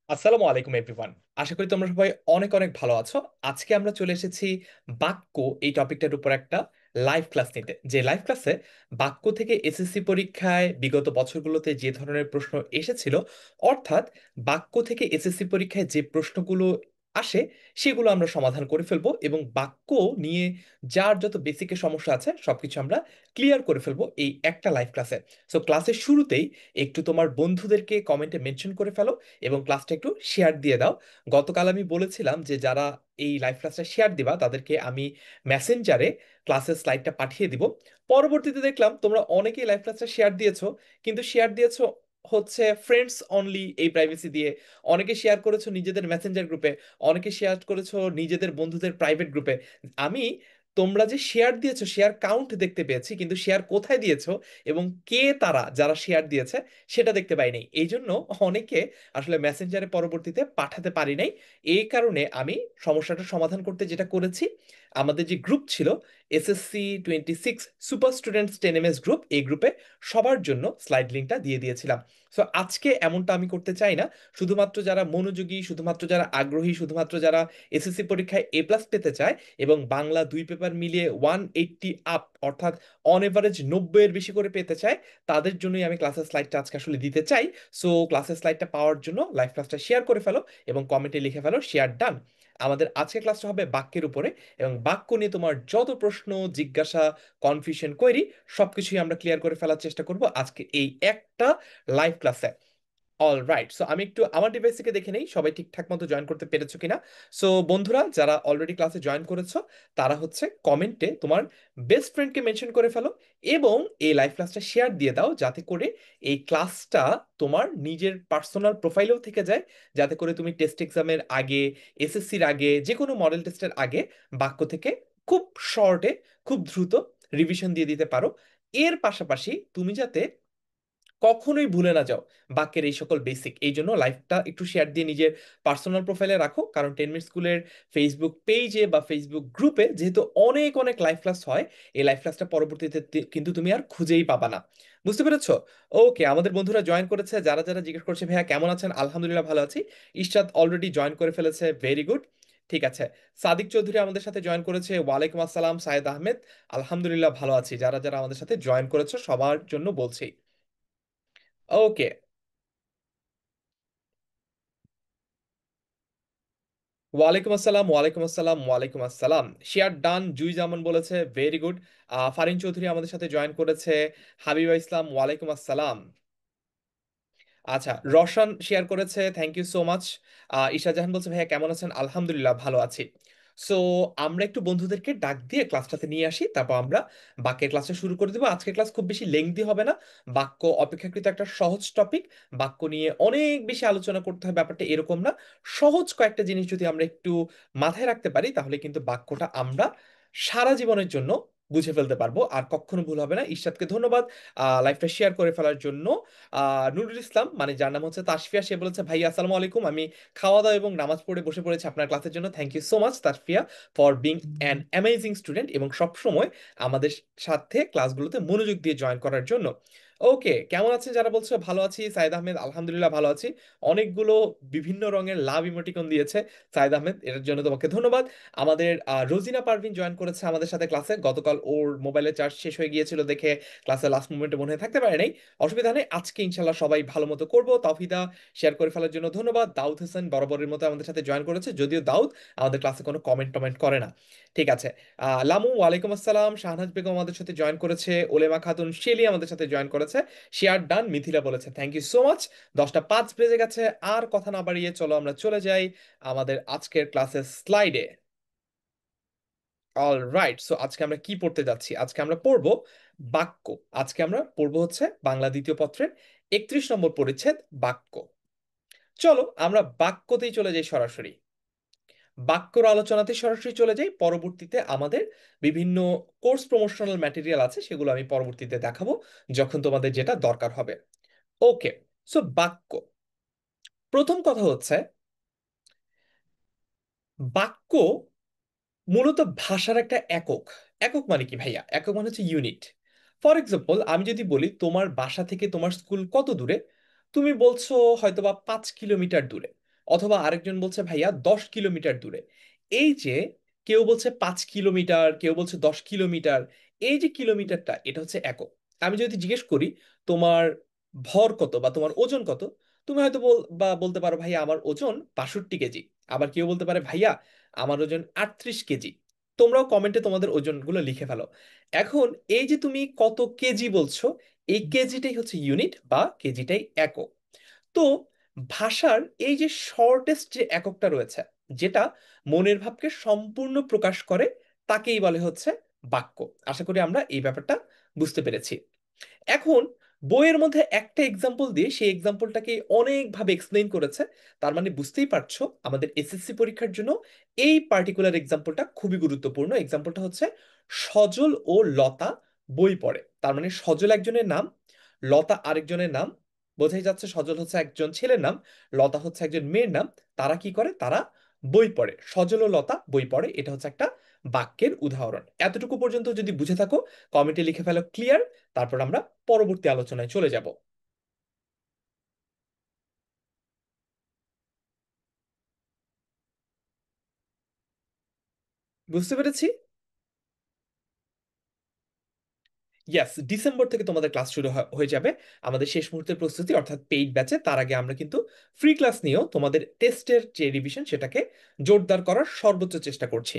আসসালামু আলাইকুম এভরিওয়ান। আশা করি তোমরা সবাই অনেক অনেক ভালো আছো। আজকে আমরা চলে এসেছি বাক্য এই টপিকটার উপর একটা লাইভ ক্লাস নিতে। যে লাইভ ক্লাসে বাক্য থেকে এসএসসি পরীক্ষায় বিগত বছরগুলোতে যে ধরনের প্রশ্ন এসেছিল, অর্থাৎ বাক্য থেকে এসএসসি পরীক্ষায় যে প্রশ্নগুলো আসে সেগুলো আমরা সমাধান করে ফেলবো এবং বাক্য নিয়ে যার যত বেসিকের সমস্যা আছে সবকিছু আমরা ক্লিয়ার করে ফেলবো এই একটা লাইভ ক্লাসে। সো ক্লাসের শুরুতেই একটু তোমার বন্ধুদেরকে কমেন্টে মেনশন করে ফেলো এবং ক্লাসটা একটু শেয়ার দিয়ে দাও। গতকাল আমি বলেছিলাম যে যারা এই লাইভ ক্লাসটা শেয়ার দিবা তাদেরকে আমি মেসেঞ্জারে ক্লাসের স্লাইডটা পাঠিয়ে দিব। পরবর্তীতে দেখলাম তোমরা অনেকেই লাইভ ক্লাসটা শেয়ার দিয়েছো, কিন্তু শেয়ার দিয়েছো হচ্ছে ফ্রেন্ডস অনলি এই প্রাইভেসি দিয়ে। অনেকে শেয়ার করেছো নিজেদের মেসেঞ্জার গ্রুপে, অনেকে শেয়ার করেছো নিজেদের বন্ধুদের প্রাইভেট গ্রুপে। আমি তোমরা যে শেয়ার দিয়েছো শেয়ার কাউন্ট দেখতে পেয়েছি, কিন্তু শেয়ার কোথায় দিয়েছো এবং কে তারা যারা শেয়ার দিয়েছে সেটা দেখতে পাই নাই। এই জন্য অনেকে আসলে মেসেঞ্জারে পরবর্তীতে পাঠাতে পারি নাই। এই কারণে আমি সমস্যাটা সমাধান করতে যেটা করেছি, আমাদের যে গ্রুপ ছিল SSC 26 super students 10 MS group, এই গ্রুপে সবার জন্য স্লাইড লিঙ্কটা দিয়ে দিয়েছিলাম। সো আজকে এমনটা আমি করতে চাই না। শুধুমাত্র যারা মনোযোগী, শুধুমাত্র যারা আগ্রহী, শুধুমাত্র যারা এসএসসি পরীক্ষায় A+ পেতে চায় এবং বাংলা দুই পেপার মিলিয়ে 180 আপ অর্থাৎ অন এভারেজ 90-এর বেশি করে পেতে চায়, তাদের জন্যই আমি ক্লাসের স্লাইডটা আজকে আসলে দিতে চাই। সো ক্লাসের স্লাইডটা পাওয়ার জন্য লাইভ ক্লাসটা শেয়ার করে ফেলো এবং কমেন্টে লিখে ফেলো শেয়ার ডান। আমাদের আজকের ক্লাসটা হবে বাক্যের উপরে এবং বাক্য নিয়ে তোমার যত প্রশ্ন, জিজ্ঞাসা, কনফিউশন, কোয়েরি সবকিছুই আমরা ক্লিয়ার করে ফেলার চেষ্টা করব আজকে এই একটা লাইভ ক্লাসে। অল রাইট, সো আমি একটু আমার ডিভাইস থেকে দেখে নেই সবাই ঠিকঠাক মতো জয়েন করতে পেরেছো কিনা। সো বন্ধুরা যারা অলরেডি ক্লাসে জয়েন করেছো তারা হচ্ছে কমেন্টে তোমার বেস্ট ফ্রেন্ডকে মেনশন করে ফেলো এবং এই লাইভ ক্লাসটা শেয়ার দিয়ে দাও, যাতে করে এই ক্লাসটা তোমার নিজের পার্সোনাল প্রোফাইলেও থেকে যায়, যাতে করে তুমি টেস্ট এক্সামের আগে, এসএসসির আগে, যে কোনো মডেল টেস্টের আগে বাক্য থেকে খুব শর্টে, খুব দ্রুত রিভিশন দিয়ে দিতে পারো। এর পাশাপাশি তুমি যাতে কখনোই ভুলে না যাও বাক্যের এই সকল বেসিক, এই জন্য লাইভটা একটু শেয়ার দিয়ে নিজের পার্সোনাল প্রোফাইলে রাখো, কারণ 10 মিনিট স্কুলের ফেসবুক পেজে বা ফেসবুক গ্রুপে যেহেতু অনেক অনেক লাইভ ক্লাস হয়, এই লাইভ ক্লাসটা পরবর্তীতে কিন্তু তুমি আর খুঁজেই পাবা না। বুঝতে পেরেছো? ওকে, আমাদের বন্ধুরা জয়েন করেছে, যারা যারা জিজ্ঞেস করছে ভাইয়া কেমন আছেন, আলহামদুলিল্লাহ ভালো আছি। ইশরাত অলরেডি জয়েন করে ফেলেছে, ভেরি গুড। ঠিক আছে, সাদিক চৌধুরী আমাদের সাথে জয়েন করেছে, ওয়ালাইকুম আসসালাম। সায়েদ আহমেদ, আলহামদুলিল্লাহ ভালো আছি। যারা যারা আমাদের সাথে জয়েন করেছো সবার জন্য বলছি। ওকে, ওয়ালাইকুম আসসালাম, ওয়ালাইকুম আসসালাম, ওয়ালাইকুম আসসালাম। শেয়ার ডান, জুই জামান বলেছে, ভেরি গুড। ফারিন চৌধুরী আমাদের সাথে জয়েন করেছে। হাবিবা ইসলাম, ওয়ালাইকুম আসসালাম। আচ্ছা, রশন শেয়ার করেছে, thank you so much. Isha Jahan বলছে ভাইয়া কেমন আছেন, আলহামদুলিল্লাহ ভালো আছি। সো আমরা একটু বন্ধুদেরকে ডাক দিয়ে ক্লাসটাতে নিয়ে আসি, তারপর আমরা বাক্যের ক্লাসটা শুরু করে দেবো। আজকের ক্লাস খুব বেশি লেংদি হবে না। বাক্য অপেক্ষাকৃত একটা সহজ টপিক। বাক্য নিয়ে অনেক বেশি আলোচনা করতে হয় ব্যাপারটা এরকম না। সহজ কয়েকটা জিনিস যদি আমরা একটু মাথায় রাখতে পারি তাহলে কিন্তু বাক্যটা আমরা সারা জীবনের জন্য বুঝে ফেলতে পারবো আর কখনো ভুল হবে না। ঈশ্বরকে ধন্যবাদ লাইভটা শেয়ার করে ফেলার জন্য। নুরুল ইসলাম, মানে যার নাম হচ্ছে তাসফিয়া, সে বলেছে ভাই আসসালামু আলাইকুম, আমি খাওয়া দাওয়া এবং নামাজ পড়ে বসে পড়েছি আপনার ক্লাসের জন্য। Thank you so much Tasfia for being an amazing student এবং সব সময় আমাদের সাথে ক্লাসগুলোতে মনোযোগ দিয়ে জয়েন করার জন্য। ওকে, কেমন আছেন যারা বলছে, ভালো আছি। সাইদ আহমেদ, আলহামদুলিল্লাহ ভালো আছি। অনেকগুলো বিভিন্ন রঙের লাভ ইমোটিকন দিয়েছে সাইদ আহমেদ, এর জন্য তোমাকে ধন্যবাদ। আমাদের রোজিনা পারভিন জয়েন করেছে আমাদের সাথে ক্লাসে। গতকাল ওর মোবাইলের চার্জ শেষ হয়ে গিয়েছিল দেখে ক্লাসে লাস্ট মোমেন্টে মনে হয় থাকতে পারে নাই। অসুবিধা নেই, আজকে ইনশাল্লাহ সবাই ভালো মতো করবো। তাওহিদা শেয়ার করে ফেলার জন্য ধন্যবাদ। দাউদ হোসেন বরাবরের মতো আমাদের সাথে জয়েন করেছে, যদিও দাউদ আমাদের ক্লাসে কোনো কমেন্ট টমেন্ট করে না। ঠিক আছে, লামু, ওয়ালাইকুম আসসালাম। শাহনাজ বেগম আমাদের সাথে জয়েন করেছে। ওলেমা খাতুন শেলি আমাদের সাথে জয়েন করেছে। শেয়ার ডান, মিথিলা বলেছে থ্যাংক ইউ সো মাচ। 10টা 5 বেজে গেছে, আর কথা না বাড়িয়ে চলো আমরা চলে যাই আমাদের আজকের ক্লাসের স্লাইডে। অল রাইট, সো আজকে আমরা কি পড়তে যাচ্ছি? আজকে আমরা পড়বো বাক্য। আজকে আমরা পড়বো হচ্ছে বাংলা দ্বিতীয় পত্রের 31 নম্বর পরিচ্ছেদ, বাক্য। চলো আমরা বাক্যতেই চলে যাই সরাসরি। বাক্যর আলোচনাতে সরাসরি চলে যাই। পরবর্তীতে আমাদের বিভিন্ন কোর্স প্রমোশনাল ম্যাটেরিয়াল আছে, সেগুলো আমি পরবর্তীতে দেখাবো যখন তোমাদের যেটা দরকার হবে। ওকে, সো বাক্য। প্রথম কথা হচ্ছে বাক্য মূলত ভাষার একটা একক। একক মানে কি ভাইয়া? একক মানে হচ্ছে ইউনিট। ফর এক্সাম্পল, আমি যদি বলি তোমার বাসা থেকে তোমার স্কুল কত দূরে, তুমি বলছো হয়তোবা 5 কিলোমিটার দূরে। অথবা আরেকজন বলছে ভাইয়া 10 কিলোমিটার দূরে। এই যে কেউ বলছে 5 কিলোমিটার, কেউ বলছে 10 কিলোমিটার, এই যে কিলোমিটারটা এটা হচ্ছে একক। আমি যদি জিজ্ঞেস করি তোমার ভর কত বা তোমার ওজন কত, তুমি হয়তো বলতে পারো ভাইয়া আমার ওজন 62 কেজি। আবার কেউ বলতে পারে ভাইয়া আমার ওজন 38 কেজি। তোমরাও কমেন্টে তোমাদের ওজনগুলো লিখে ফেলো। এখন এই যে তুমি কত কেজি বলছো, এই কেজিটাই হচ্ছে ইউনিট বা কেজিটাই একক। তো ভাষার এই যে শর্টেস্ট যে এককটা রয়েছে, যেটা মনের ভাবকে সম্পূর্ণ প্রকাশ করে, তাকেই বলে হচ্ছে বাক্য। আশা করি আমরা এই ব্যাপারটা বুঝতে পেরেছি। এখন বইয়ের মধ্যে একটা এক্সাম্পল দিয়ে সেই এক্সাম্পলটাকে অনেকভাবে এক্সপ্লেইন করেছে। তার মানে বুঝতেই পারছো আমাদের এসএসসি পরীক্ষার জন্য এই পার্টিকুলার এক্সাম্পলটা খুবই গুরুত্বপূর্ণ। এক্সাম্পলটা হচ্ছে সজল ও লতা বই পড়ে। তার মানে সজল একজনের নাম, লতা আরেকজনের নাম। বোঝাই যাচ্ছে সজল হচ্ছে একজন ছেলের নাম, লতা হচ্ছে একজন মেয়ের নাম। তারা কি করে? তারা বই পড়ে। সজল ও লতা বই পড়ে, এটা হচ্ছে একটা বাক্যের উদাহরণ। এতটুকু পর্যন্ত যদি বুঝে থাকো কমেন্টে লিখে ফেলো ক্লিয়ার। তারপর আমরা পরবর্তী আলোচনায় চলে যাব। বুঝতে পেরেছি। ইয়াস, ডিসেম্বর থেকে তোমাদের ক্লাস শুরু হয়ে যাবে। আমাদের শেষ মুহূর্তের প্রস্তুতি অর্থাৎ পেইড ব্যাচে। তার আগে আমরা কিন্তু ফ্রি ক্লাস নিয়েও তোমাদের টেস্টের যে রিভিশন সেটাকে জোরদার করার সর্বোচ্চ চেষ্টা করছি।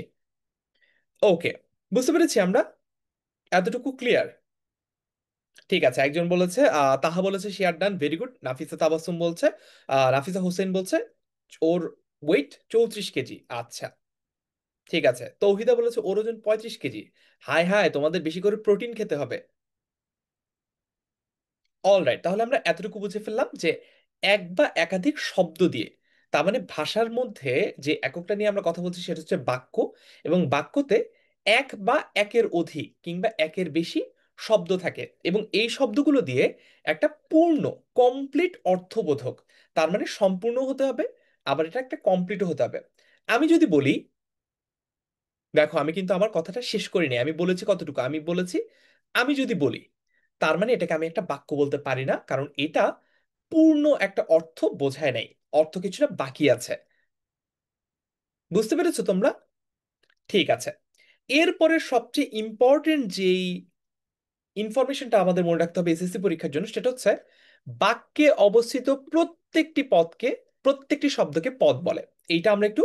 ওকে, বুঝতে পেরেছি আমরা। এতটুকু ক্লিয়ার। ঠিক আছে, একজন বলেছে তাহা বলেছে শেয়ার ডান, ভেরি গুড। নাফিসা তাবাসসুম বলছে, নাফিসা হোসেন বলছে ওর ওয়েট 34 কেজি। আচ্ছা, ঠিক আছে। তৌহিদা বলেছে ওর ওজন 35 কেজি। হাই হাই, তোমাদের বেশি করে প্রোটিন খেতে হবে। অলরাইট, তাহলে আমরা এতটুকু বুঝে ফেললাম যে এক বা একাধিক শব্দ দিয়ে, তার মানে ভাষার মধ্যে যে এককটা নিয়ে আমরা কথা বলছি সেটা হচ্ছে বাক্য। এবং বাক্যতে এক বা একের অধিক কিংবা একের বেশি শব্দ থাকে, এবং এই শব্দগুলো দিয়ে একটা পূর্ণ, কমপ্লিট অর্থবোধক, তার মানে সম্পূর্ণ হতে হবে, আবার এটা একটা কমপ্লিটও হতে হবে। আমি যদি বলি, দেখো আমি কিন্তু আমার কথাটা শেষ করিনি, আমি বলেছি কতটুকু, আমি বলেছি আমি যদি বলি, তার মানে এটাকে আমি একটা বাক্য বলতে পারি না, কারণ এটা পূর্ণ একটা অর্থ বোঝায় নাই, অর্থ কিছুটা বাকি আছে। বুঝতে পেরেছো তোমরা? ঠিক আছে। এরপরে সবচেয়ে ইম্পর্টেন্ট যেই ইনফরমেশনটা আমাদের মনে রাখতে হবে এসএসসি পরীক্ষার জন্য, সেটা হচ্ছে বাক্যে অবস্থিত প্রত্যেকটি পদকে, প্রত্যেকটি শব্দকে পদ বলে। এইটা আমরা একটু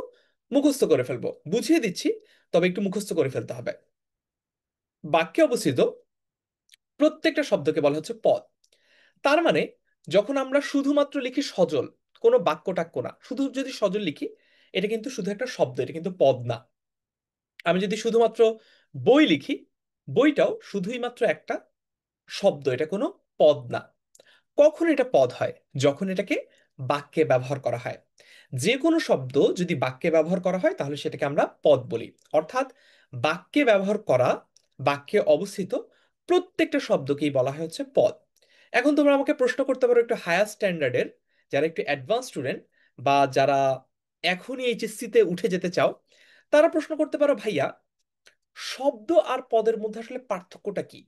মুখস্থ করে ফেলবো, বুঝিয়ে দিচ্ছি, তবে একটু মুখস্থ করে ফেলতে হবে। বাক্যে অবস্থিত প্রত্যেকটা শব্দকে বলা হচ্ছে পদ। তার মানে যখন আমরা শুধুমাত্র লিখি সজল, কোনো বাক্য টাক্য না, শুধু যদি সজল লিখি, এটা কিন্তু শুধু একটা শব্দ, এটা কিন্তু পদ না। আমি যদি শুধুমাত্র বই লিখি, বইটাও শুধুই মাত্র একটা শব্দ, এটা কোনো পদ না। কখন এটা পদ হয়? যখন এটাকে বাক্যে ব্যবহার করা হয়। যে কোনো শব্দ যদি বাক্যে ব্যবহার করা হয় তাহলে সেটাকে আমরা পদ বলি। অর্থাৎ বাক্যে ব্যবহার করা, বাক্যে অবস্থিত প্রত্যেকটা শব্দকেই বলা হয় হচ্ছে পদ। এখন তোমরা আমাকে প্রশ্ন করতে পারো একটু হায়ার স্ট্যান্ডার্ডের, যারা একটু অ্যাডভান্স স্টুডেন্ট বা যারা এখনই এইচএসসি তে উঠে যেতে চাও, তারা প্রশ্ন করতে পারো ভাইয়া শব্দ আর পদের মধ্যে আসলে পার্থক্যটা কি?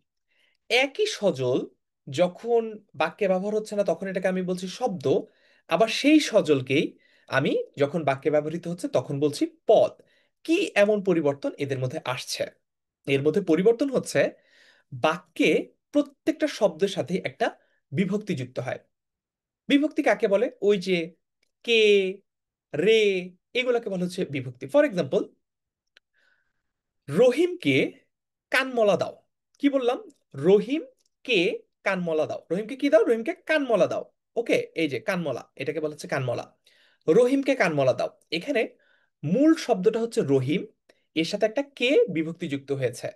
একই সজল যখন বাক্যে ব্যবহার হচ্ছে না তখন এটাকে আমি বলছি শব্দ, আবার সেই সজলকেই আমি যখন বাক্যে ব্যবহৃত হচ্ছে তখন বলছি পদ। কি এমন পরিবর্তন এদের মধ্যে আসছে? এর মধ্যে পরিবর্তন হচ্ছে বাক্যে প্রত্যেকটা শব্দের সাথে একটা বিভক্তি যুক্ত হয়। বিভক্তি কাকে বলে? ওই যে কে, রে, এগুলোকে বলা হচ্ছে বিভক্তি। ফর এক্সাম্পল, রহিমকে কানমলা দাও। কি বললাম? রহিমকে কানমলা দাও। রহিমকে কি দাও? রহিমকে কানমলা দাও। ওকে, এই যে কানমলা, এটাকে বলা হচ্ছে কানমলা। রহিমকে কানমলা দাও। এখানে মূল শব্দটা হচ্ছে রহিম, এর সাথে একটা কে বিভক্তি যুক্ত হয়েছে।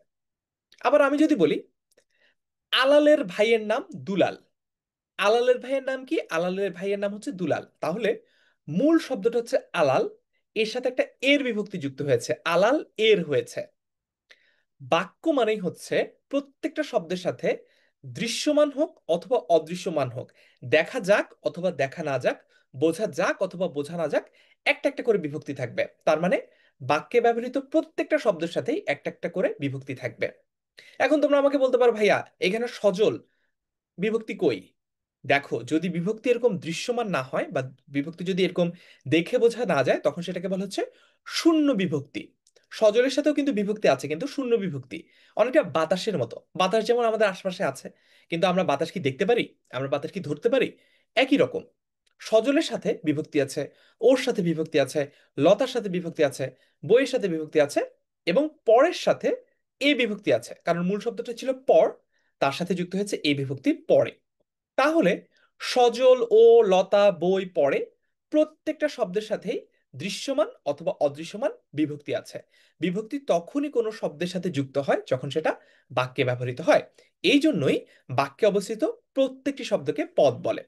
আবার আমি যদি বলি আলালের ভাইয়ের নাম দুলাল। আলালের ভাইয়ের নাম কি? আলালের ভাইয়ের নাম হচ্ছে দুলাল। তাহলে মূল শব্দটা হচ্ছে আলাল, এর সাথে একটা এর বিভক্তি যুক্ত হয়েছে, আলাল এর হয়েছে। বাক্য মানেই হচ্ছে প্রত্যেকটা শব্দের সাথে দৃশ্যমান হোক অথবা অদৃশ্যমান হোক, দেখা যাক অথবা দেখা না যাক, বোঝা যাক অথবা বোঝা না যাক, একটা একটা করে বিভক্তি থাকবে। তার মানে বাক্যে ব্যবহৃত প্রত্যেকটা শব্দের সাথেই একটা একটা করে বিভক্তি থাকবে। এখন তোমরা আমাকে বলতে পারো ভাইয়া এখানে সজল বিভক্তি কই? দেখো, যদি বিভক্তি এরকম দৃশ্যমান না হয় বা বিভক্তি যদি এরকম দেখে বোঝা না যায়, তখন সেটাকে বলা হচ্ছে শূন্য বিভক্তি। সজলের সাথেও কিন্তু বিভক্তি আছে, কিন্তু শূন্য বিভক্তি। অনেকটা বাতাসের মতো, বাতাস যেমন আমাদের আশপাশে আছে, কিন্তু আমরা বাতাস কি দেখতে পারি? আমরা বাতাস কি ধরতে পারি? একই রকম সজলের সাথে বিভক্তি আছে, ওর সাথে বিভক্তি আছে, লতার সাথে বিভক্তি আছে, বইয়ের সাথে বিভক্তি আছে, এবং পরের সাথে এ বিভক্তি আছে, কারণ মূল শব্দটা ছিল পর, তার সাথে যুক্ত হয়েছে এ বিভক্তি পরে। তাহলে সজল ও লতা বই পড়ে প্রত্যেকটা শব্দের সাথেই দৃশ্যমান অথবা অদৃশ্যমান বিভক্তি আছে। বিভক্তি তখনই কোনো শব্দের সাথে যুক্ত হয় যখন সেটা বাক্যে ব্যবহৃত হয়। এই জন্যই বাক্যে অবস্থিত প্রত্যেকটি শব্দকে পদ বলে।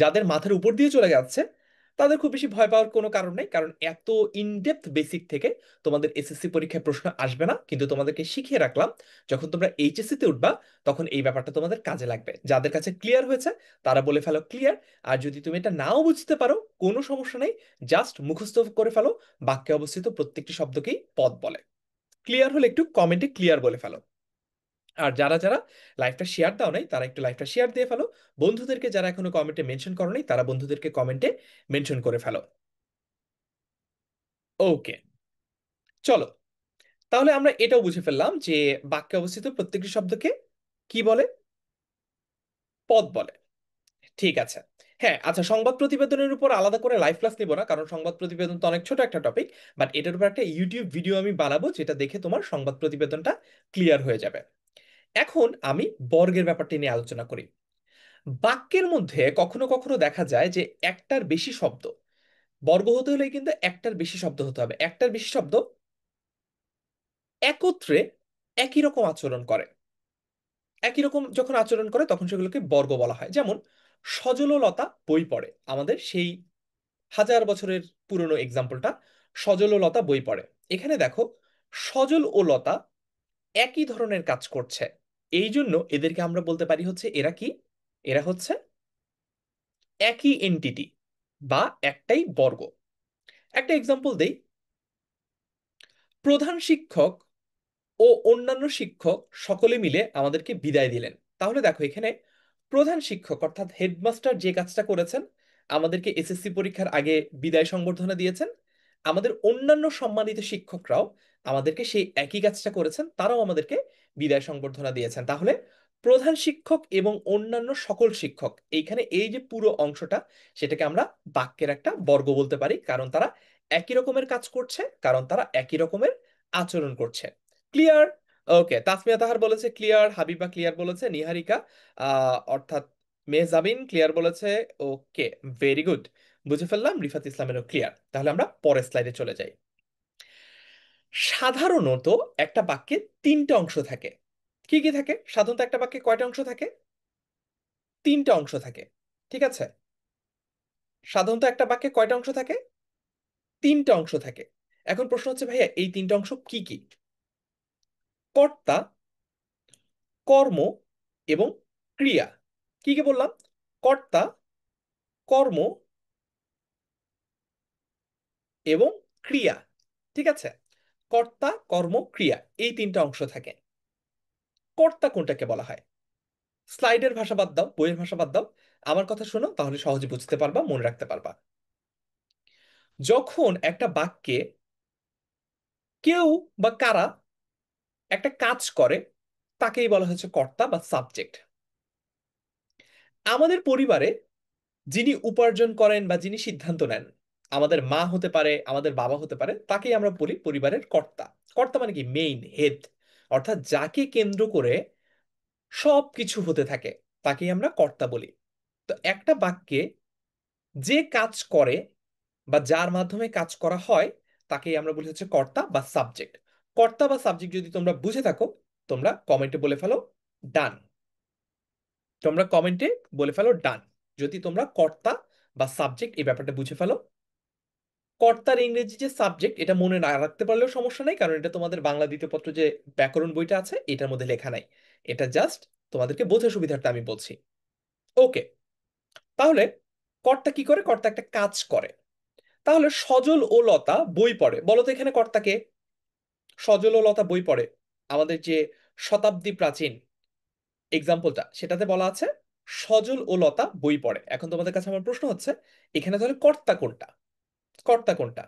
যাদের মাথার উপর দিয়ে চলে যাচ্ছে তাদের খুব বেশি ভয় পাওয়ার কোনো কারণ নেই, কারণ এত ইনডেপথ বেসিক থেকে তোমাদের এসএসসি পরীক্ষায় প্রশ্ন আসবে না, কিন্তু তোমাদেরকে শিখিয়ে রাখলাম যখন তোমরা এইচএসসি তে উঠবা তখন এই ব্যাপারটা তোমাদের কাজে লাগবে। যাদের কাছে ক্লিয়ার হয়েছে তারা বলে ফেলো ক্লিয়ার। আর যদি তুমি এটা নাও বুঝতে পারো কোনো সমস্যা নেই, জাস্ট মুখস্থ করে ফেলো বাক্যে অবস্থিত প্রত্যেকটি শব্দকেই পদ বলে। ক্লিয়ার হলে একটু কমেন্টে ক্লিয়ার বলে ফেলো। আর যারা যারা লাইভটা শেয়ার দাও নাই তারা একটু লাইভটা শেয়ার দিয়ে ফেলো। বন্ধুদেরকে যারা এখনো কমেন্টে মেনশন করো নাই তারা বন্ধুদেরকে কমেন্টে মেনশন করে ফেলো। ওকে, চলো। তাহলে আমরা এটাও বুঝে ফেললাম যে বাক্যে অবস্থিত প্রত্যেকটি শব্দকে কি বলে? পদ বলে। ঠিক আছে। হ্যাঁ, আচ্ছা, সংবাদ প্রতিবেদনের উপর আলাদা করে লাইভ ক্লাস নিব না, কারণ সংবাদ প্রতিবেদন তো অনেক ছোট একটা টপিক। বাট এটার উপর একটা ইউটিউব ভিডিও আমি বানাবো, যেটা দেখে তোমার সংবাদ প্রতিবেদনটা ক্লিয়ার হয়ে যাবে। এখন আমি বর্গের ব্যাপারটি নিয়ে আলোচনা করি। বাক্যের মধ্যে কখনো কখনো দেখা যায় যে একটার বেশি শব্দ, বর্গ হতে হলে কিন্তু একটার বেশি শব্দ হতে হবে, একটার বেশি শব্দ একত্রে একই রকম আচরণ করে। একই রকম যখন আচরণ করে তখন সেগুলোকে বর্গ বলা হয়। যেমন সজললতা বই পড়ে, আমাদের সেই হাজার বছরের পুরনো এক্সাম্পলটা, সজললতা বই পড়ে। এখানে দেখো, সজল ও লতা একই ধরনের কাজ করছে, এই জন্য এদেরকে আমরা বলতে পারি হচ্ছে এরা কি, এরা হচ্ছে একই এন্টিটি বা একটাই বর্গ। একটা এক্সাম্পল দেই। প্রধান শিক্ষক ও অন্যান্য শিক্ষক সকলে মিলে আমাদেরকে বিদায় দিলেন। তাহলে দেখো এখানে প্রধান শিক্ষক অর্থাৎ হেডমাস্টার যে কাজটা করেছেন, আমাদেরকে এসএসসি পরীক্ষার আগে বিদায় সংবর্ধনা দিয়েছেন। আমাদের অন্যান্য সম্মানিত শিক্ষকরাও আমাদেরকে সেই একই কাজটা করেছেন, তারাও আমাদেরকে বিদায় সংবর্ধনা দিয়েছেন। তাহলে প্রধান শিক্ষক এবং অন্যান্য সকল শিক্ষক, এইখানে এই যে পুরো অংশটা, সেটাকে আমরা বাক্যের একটা বর্গ বলতে পারি, কারণ তারা একই রকমের কাজ করছে, কারণ তারা একই রকমের আচরণ করছে। ক্লিয়ার? ওকে, তাসমিয়া তাহার বলেছে ক্লিয়ার, হাবিবা ক্লিয়ার বলেছে, নিহারিকা অর্থাৎ মেহজাবিন ক্লিয়ার বলেছে। ওকে, ভেরি গুড, বুঝে ফেললাম। রিফাত ইসলামেরও ক্লিয়ার। তাহলে আমরা পরের স্লাইডে চলে যাই। সাধারণত একটা বাক্যে তিনটা অংশ থাকে। কি কি থাকে সাধারণত একটা বাক্যে? কয়টা অংশ থাকে? তিনটা অংশ থাকে। ঠিক আছে, সাধারণত একটা বাক্যে কয়টা অংশ থাকে? তিনটা অংশ থাকে। এখন প্রশ্ন হচ্ছে ভাইয়া এই তিনটা অংশ কি কি? কর্তা, কর্ম এবং ক্রিয়া। কি কি বললাম? কর্তা, কর্ম এবং ক্রিয়া। ঠিক আছে, কর্তা কর্ম ক্রিয়া, এই তিনটা অংশ থাকে। কর্তা কোনটাকে বলা হয়? স্লাইডের ভাষা বাদ দাও, বইয়ের ভাষা বাদ দাও, আমার কথা শোনো, তাহলে সহজে বুঝতে পারবা, মনে রাখতে পারবা। যখন একটা বাক্যে কেউ বা কারা একটা কাজ করে, তাকেই বলা হচ্ছে কর্তা বা সাবজেক্ট। আমাদের পরিবারে যিনি উপার্জন করেন বা যিনি সিদ্ধান্ত নেন, আমাদের মা হতে পারে, আমাদের বাবা হতে পারে, তাকেই আমরা বলি পরিবারের কর্তা। কর্তা মানে কি? মেইন হেড, অর্থাৎ যাকে কেন্দ্র করে সব কিছু হতে থাকে, তাকেই আমরা কর্তা বলি। তো একটা বাক্যে যে কাজ করে বা যার মাধ্যমে কাজ করা হয়, তাকেই আমরা বলি হচ্ছে কর্তা বা সাবজেক্ট। কর্তা বা সাবজেক্ট যদি তোমরা বুঝে থাকো, তোমরা কমেন্টে বলে ফেলো ডান। তোমরা কমেন্টে বলে ফেলো ডান যদি তোমরা কর্তা বা সাবজেক্ট এই ব্যাপারটা বুঝে ফেলো। কর্তার ইংরেজি যে সাবজেক্ট, এটা মনে না রাখতে পারলেও সমস্যা নাই, কারণ এটা তোমাদের বাংলা দ্বিতীয় পত্র যে ব্যাকরণ বইটা আছে এটার মধ্যে লেখা নাই। এটা জাস্ট তোমাদেরকে বোঝার সুবিধার্থে আমি বলছি। ওকে, তাহলে কর্তা কি করে? কর্তা একটা কাজ করে। তাহলে সজল ও লতা বই পড়ে, বলো তো এখানে কর্তাকে? সজল ও লতা বই পড়ে, আমাদের যে শতাব্দী প্রাচীন এক্সাম্পলটা, সেটাতে বলা আছে সজল ও লতা বই পড়ে। এখন তোমাদের কাছে আমার প্রশ্ন হচ্ছে, এখানে তাহলে কর্তা কোনটা? কর্তা কোনটা?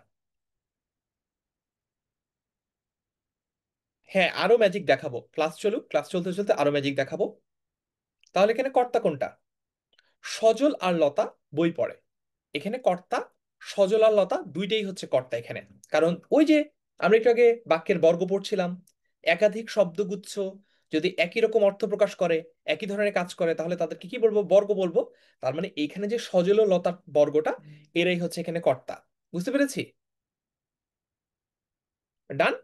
হ্যাঁ, আরো ম্যাজিক দেখাবো, ক্লাস চলুক, ক্লাস চলতে চলতে আরো ম্যাজিক দেখাবো। তাহলে এখানে কর্তা কোনটা? সজল আর লতা বই পড়ে। এখানে কর্তা, সজল আর লতা দুইটাই হচ্ছে কর্তা এখানে। কারণ ওই যে আমরা একটু আগে বাক্যের বর্গ পড়ছিলাম, একাধিক শব্দগুচ্ছ যদি একই রকম অর্থ প্রকাশ করে, একই ধরনের কাজ করে, তাহলে তাদেরকে কি বলবো? বর্গ বলবো। তার মানে এইখানে যে সজল ও লতার বর্গটা, এরাই হচ্ছে এখানে কর্তা। বুঝতে পেরেছি? ডান।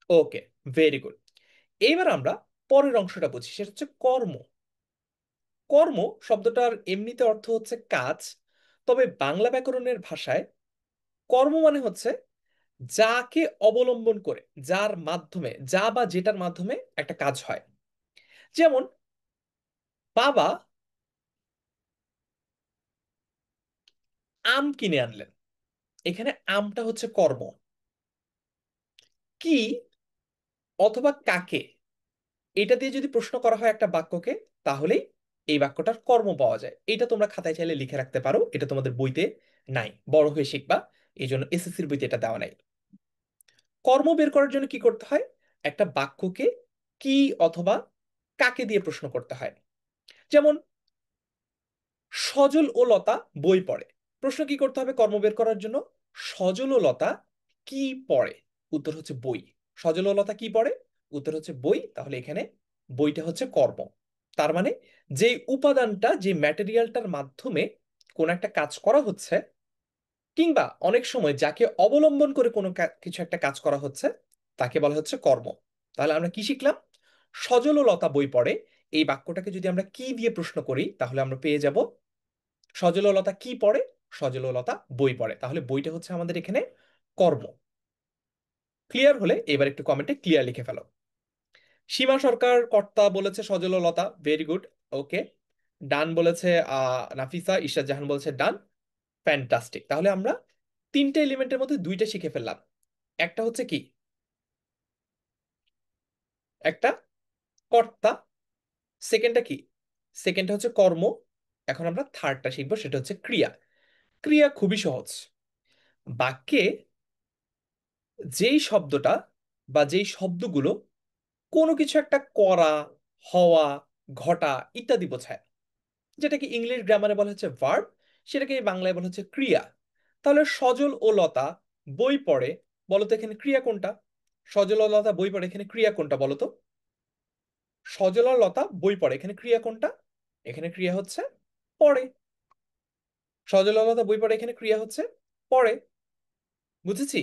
Okay, very good. এইবার আমরা পরের অংশটা বুঝি, সেটা হচ্ছে কর্ম। কর্ম শব্দটার এমনিতে অর্থ হচ্ছে কাজ, তবে বাংলা ব্যাকরণের ভাষায় কর্ম মানে হচ্ছে যাকে অবলম্বন করে, যার মাধ্যমে, যা বা যেটার মাধ্যমে একটা কাজ হয়। যেমন বাবা আম কিনে আনলেন, এখানে আমটা হচ্ছে কর্ম। কি অথবা কাকে, এটা দিয়ে যদি প্রশ্ন করা হয় একটা বাক্যকে, তাহলেই এই বাক্যটার কর্ম পাওয়া যায়। এটা তোমরা খাতায় চাইলে লিখে রাখতে পারো, এটা তোমাদের বইতে নাই, বড় হয়ে শিখবা, এই জন্য এসএসসির বইতে এটা দেওয়া নাই। কর্ম বের করার জন্য কি করতে হয়? একটা বাক্যকে কি অথবা কাকে দিয়ে প্রশ্ন করতে হয়। যেমন সজল ও লতা বই পড়ে, প্রশ্ন কি করতে হবে কর্ম বের করার জন্য? সজল ও লতা কি পড়ে? উত্তর হচ্ছে বই। সজল ও লতা কি পড়ে? উত্তর হচ্ছে বই। তাহলে এখানে বইটা হচ্ছে কর্ম। তার মানে যে উপাদানটা, যে ম্যাটেরিয়ালটার মাধ্যমে কোন একটা কাজ করা হচ্ছে, কিংবা অনেক সময় যাকে অবলম্বন করে কোনো কিছু একটা কাজ করা হচ্ছে, তাকে বলা হচ্ছে কর্ম। তাহলে আমরা কি শিখলাম? সজল ও লতা বই পড়ে, এই বাক্যটাকে যদি আমরা কি দিয়ে প্রশ্ন করি, তাহলে আমরা পেয়ে যাব সজললতা কি পড়ে? সজললতা বই পড়ে। তাহলে বইটা হচ্ছে আমাদের এখানে কর্ম। ক্লিয়ার হলে এবার একটু কমেন্টে ক্লিয়ার লিখে ফেলো। সীমা সরকার কর্তা বলেছে সজললতা, ভেরি গুড। ওকে, ডান বলেছে নাফিসা। ইশরাত জাহান বলেছে ডান। ফ্যান্টাস্টিক। তাহলে আমরা তিনটে এলিমেন্টের মধ্যে দুইটা শিখে ফেললাম। একটা হচ্ছে কি? একটা কর্তা। সেকেন্ডটা কি? সেকেন্ডটা হচ্ছে কর্ম। এখন আমরা থার্ডটা শিখবো, সেটা হচ্ছে ক্রিয়া। ক্রিয়া খুবই সহজ। বাক্যে যেই শব্দটা বা যেই শব্দগুলো কোনো কিছু একটা করা, হওয়া, ঘটা ইত্যাদি বোঝায়, যেটাকে ইংলিশ গ্রামারে বলা হচ্ছে ভার্ব, সেটাকে বাংলায় বলা হচ্ছে ক্রিয়া। তাহলে সজল ও লতা বই পড়ে, বলতো এখানে ক্রিয়া কোনটা? সজল ও লতা বই পড়ে, এখানে ক্রিয়া কোনটা বলো তো? সজল আর লতা বই পড়ে, এখানে ক্রিয়া কোনটা? এখানে ক্রিয়া হচ্ছে পড়ে। সজল ও লতা বই পড়ে, এখানে ক্রিয়া হচ্ছে পড়ে। বুঝেছি?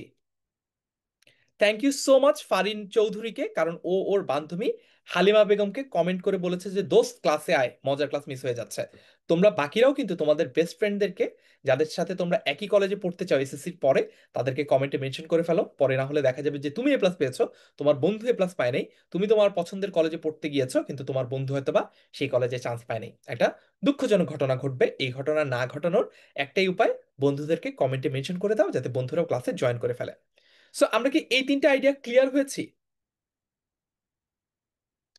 Thank you so much Farin চৌধুরীকে, কারণ ও ওর বান্ধবী হালিমা বেগমকে কমেন্ট করে বলেছে যে দোস্ত ক্লাসে আয়, মজার ক্লাস মিস হয়ে যাচ্ছে। তোমরা বাকিরাও কিন্তু তোমাদের বেস্ট ফ্রেন্ডদেরকে, যাদের সাথে তোমরা একই কলেজে পড়তে চাও এসএসসির পরে, তাদেরকে কমেন্টে মেনশন করে ফেলো। পরে না হলে দেখা যাবে যে তুমি এ প্লাস পেয়েছো, তোমার বন্ধু এ প্লাস পায় নাই। তুমি তোমার পছন্দের কলেজে পড়তে গিয়েছো, কিন্তু তোমার বন্ধু হয়তো বা সেই কলেজে চান্স পায় নাই। একটা দুঃখজনক ঘটনা ঘটবে। এই ঘটনা না ঘটানোর একটাই উপায়, বন্ধুদেরকে কমেন্টে মেনশন করে দাও, যাতে বন্ধুরাও ক্লাসে জয়েন করে ফেলে। সো আমরা কি এই তিনটা আইডিয়া ক্লিয়ার হয়েছি?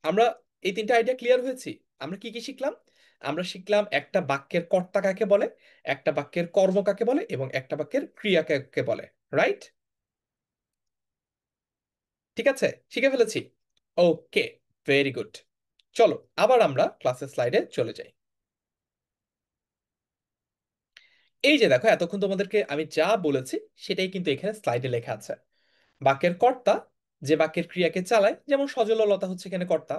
আমরা এই তিনটা আইডিয়া ক্লিয়ার হয়েছি। আমরা কি কি শিখলাম? আমরা শিখলাম একটা বাক্যের কর্তা কাকে বলে, একটা বাক্যের কর্ম কাকে বলে, এবং একটা বাক্যের ক্রিয়া কাকে বলে। রাইট? ঠিক আছে, শিখে ফেলেছি। ওকে, ভেরি গুড। চলো আবার আমরা ক্লাসের স্লাইডে চলে যাই। এই যে দেখো, এতক্ষণ তোমাদেরকে আমি যা বলেছি সেটাই কিন্তু এখানে স্লাইডে লেখা আছে। বাক্যের কর্তা যে বাক্যের ক্রিয়াকে চালায়, যেমন সজললতা হচ্ছে এখানে কর্তা।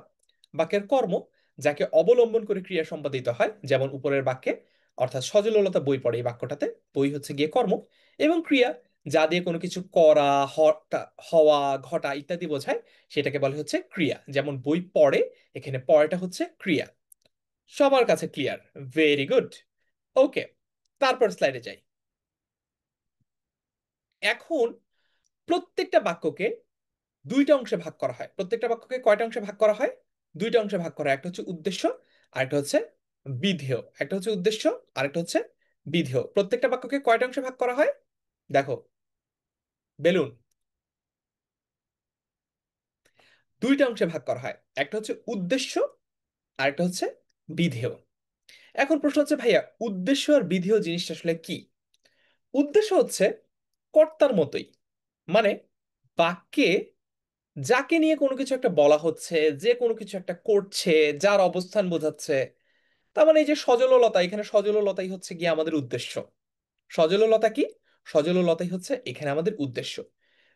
বাক্যের কর্ম যাকে অবলম্বন করে ক্রিয়া সম্পাদিত হয়, যেমন উপরের বাক্যে, অর্থাৎ সজললতা বই পড়ে এই বাক্যটাতে, বই হচ্ছে গিয়ে কর্ম। এবং ক্রিয়া যা দিয়ে কোনো কিছু করা, হওয়া, ঘটা ইত্যাদি বোঝায়, সেটাকে বলে হচ্ছে ক্রিয়া। যেমন বই পড়ে, এখানে পড়াটা হচ্ছে ক্রিয়া। সবার কাছে ক্লিয়ার? Very good. ওকে, তারপর স্লাইডে যাই। এখন প্রত্যেকটা বাক্যকে দুইটা অংশে ভাগ করা হয়। প্রত্যেকটা বাক্যকে কয়টা অংশে ভাগ করা হয়? দুইটা অংশে ভাগ করা হয়। একটা হচ্ছে উদ্দেশ্য, আরেকটা হচ্ছে বিধেয়। একটা হচ্ছে উদ্দেশ্য, আরেকটা হচ্ছে বিধেয়। প্রত্যেকটা বাক্যকে কয়টা অংশে ভাগ করা হয়? দেখো, বেলুন। দুইটা অংশে ভাগ করা হয়, একটা হচ্ছে উদ্দেশ্য, আরেকটা হচ্ছে বিধেয়। এখন প্রশ্ন হচ্ছে ভাইয়া, উদ্দেশ্য আর বিধেয় জিনিসটা আসলে কি? উদ্দেশ্য হচ্ছে কর্তার মতোই, মানে বাক্যে যাকে নিয়ে কোনো কিছু একটা বলা হচ্ছে, যে কোনো কিছু একটা করছে, যার অবস্থান বোঝাচ্ছে, তার মানে এই যে সজললতা, এখানে সজললতাই হচ্ছে গিয়ে আমাদের উদ্দেশ্য। সজললতা কি? সজললতাই হচ্ছে এখানে আমাদের উদ্দেশ্য।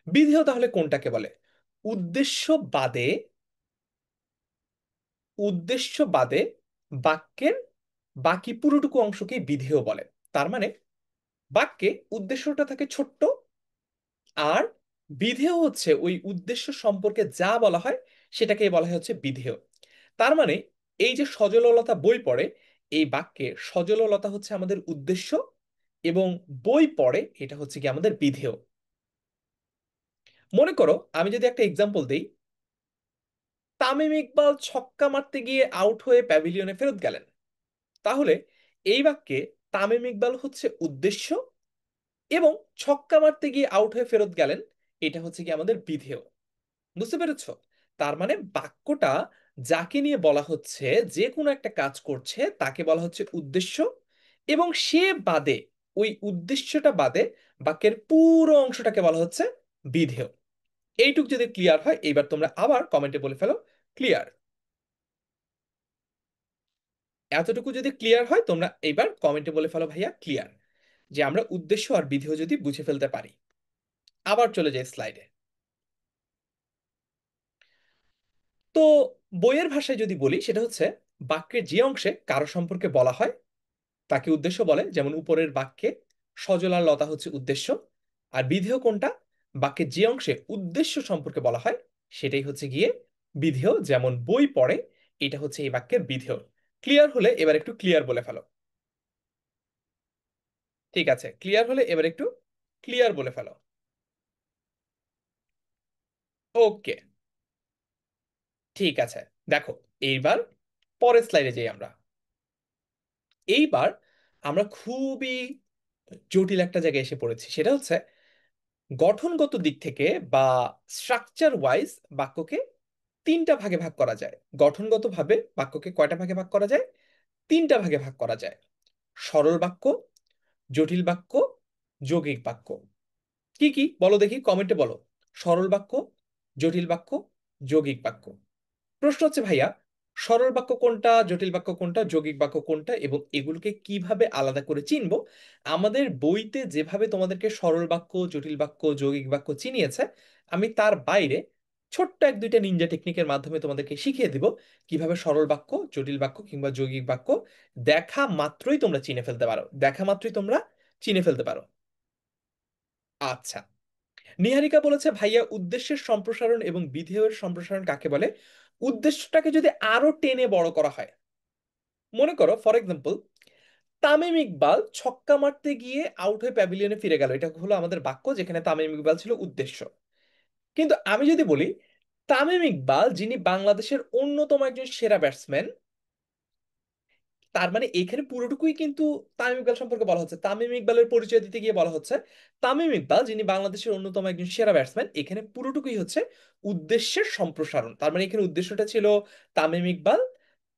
বিধেয় তাহলে কোনটাকে বলে? উদ্দেশ্য বাদে, উদ্দেশ্য বাদে বাক্যের বাকি পুরোটুকু অংশকে বিধেয় বলে। তার মানে বাক্যে উদ্দেশ্যটা থাকে ছোট্ট, আর বিধেয় হচ্ছে ওই উদ্দেশ্য সম্পর্কে যা বলা হয় সেটাকেই বলা হয় হচ্ছে বিধেয়। তার মানে এই যে সজললতা বই পড়ে, এই বাক্যে সজললতা হচ্ছে আমাদের উদ্দেশ্য, এবং বই পড়ে এটা হচ্ছে কি আমাদের বিধেয়। মনে করো আমি যদি একটা এক্সাম্পল দেই, তামিম ইকবাল ছক্কা মারতে গিয়ে আউট হয়ে প্যাভিলিয়নে ফেরত গেলেন, তাহলে এই বাক্যে তামিম ইকবাল হচ্ছে উদ্দেশ্য, এবং ছক্কা মারতে গিয়ে আউট হয়ে ফেরত গেলেন এটা হচ্ছে কি আমাদের বিধেয়। বুঝতে পেরেছো? তার মানে বাক্যটা যাকে নিয়ে বলা হচ্ছে, যে কোনো একটা কাজ করছে তাকে বলা হচ্ছে উদ্দেশ্য, এবং সে বাদে, ওই উদ্দেশ্যটা বাদে বাক্যের পুরো অংশটাকে বলা হচ্ছে বিধেয়। এইটুক যদি ক্লিয়ার হয়, এবার তোমরা আবার কমেন্টে বলে ফেলো ক্লিয়ার। এতটুকু যদি ক্লিয়ার হয় তোমরা এবার কমেন্টে বলে ফেলো ভাইয়া ক্লিয়ার, যে আমরা উদ্দেশ্য আর বিধেয় যদি বুঝে ফেলতে পারি। আবার চলে যাই স্লাইডে। তো বইয়ের ভাষায় যদি বলি, সেটা হচ্ছে বাক্যের যে অংশে কারো সম্পর্কে বলা হয় তাকে উদ্দেশ্য বলে, যেমন উপরের বাক্যে সজলার লতা হচ্ছে উদ্দেশ্য। আর বিধেয় কোনটা? বাক্যের যে অংশে উদ্দেশ্য সম্পর্কে বলা হয় সেটাই হচ্ছে গিয়ে বিধেয়, যেমন বই পড়ে, এটা হচ্ছে এই বাক্যের বিধেয়। ক্লিয়ার হলে এবার একটু ক্লিয়ার বলে ফেলো। ঠিক আছে, ক্লিয়ার হলে এবার একটু ক্লিয়ার বলে ফেলো। ওকে, ঠিক আছে। দেখো, এইবার পরের স্লাইডে যাই আমরা। এইবার আমরা খুবই জটিল একটা জায়গায় এসে পড়েছি, সেটা হচ্ছে গঠনগত দিক থেকে বা স্ট্রাকচার ওয়াইজ বাক্যকে তিনটা ভাগে ভাগ করা যায়। গঠনগত ভাবে বাক্যকে কয়টা ভাগে ভাগ করা যায়? তিনটা ভাগে ভাগ করা যায়। সরল বাক্য, জটিল বাক্য, যৌগিক বাক্য। কি কি বলো দেখি, কমেন্টে বলো। সরল বাক্য, জটিল বাক্য, যৌগিক বাক্য। প্রশ্ন হচ্ছে ভাইয়া, সরল বাক্য কোনটা, জটিল বাক্য কোনটা, যৌগিক বাক্য কোনটা, এবং এগুলোকে কিভাবে আলাদা করে চিনবো? আমাদের বইতে যেভাবে তোমাদেরকে সরল বাক্য, জটিল বাক্য, যৌগিক বাক্য চিনিয়েছে, আমি তার বাইরে ছোট্ট এক দুইটা নিনজা টেকনিকের মাধ্যমে তোমাদেরকে শিখিয়ে দিব কিভাবে সরল বাক্য, জটিল বাক্য কিংবা যৌগিক বাক্য দেখা মাত্রই তোমরা চিনে ফেলতে পারো, দেখা মাত্রই তোমরা চিনে ফেলতে পারো। আচ্ছা, নিহারিকা বলেছে ভাইয়া, উদ্দেশ্যের সম্প্রসারণ এবং বিধেয়ের সম্প্রসারণ কাকে বলে? উদ্দেশ্যটাকে যদি আরো টেনে বড় করা হয়, মনে করো ফর এক্সাম্পল তামিম ইকবাল ছক্কা মারতে গিয়ে আউট হয়ে প্যাভিলিয়নে ফিরে গেল, এটা হলো আমাদের বাক্য যেখানে তামিম ইকবাল ছিল উদ্দেশ্য। কিন্তু আমি যদি বলি তামিম ইকবাল যিনি বাংলাদেশের অন্যতম একজন সেরা ব্যাটসম্যান, তার মানে এখানে পুরোটুকুই কিন্তু তামিম ইকবাল সম্পর্কে বলা হচ্ছে। তামিম ইকবালের পরিচয় দিতে গিয়ে বলা হচ্ছে তামিম ইকবাল যিনি বাংলাদেশের অন্যতম একজন সেরা ব্যাটসম্যান, এখানে পুরোটুকুই হচ্ছে উদ্দেশ্যের সম্প্রসারণ। তার মানে এখানে উদ্দেশ্যটা ছিল তামিম ইকবাল,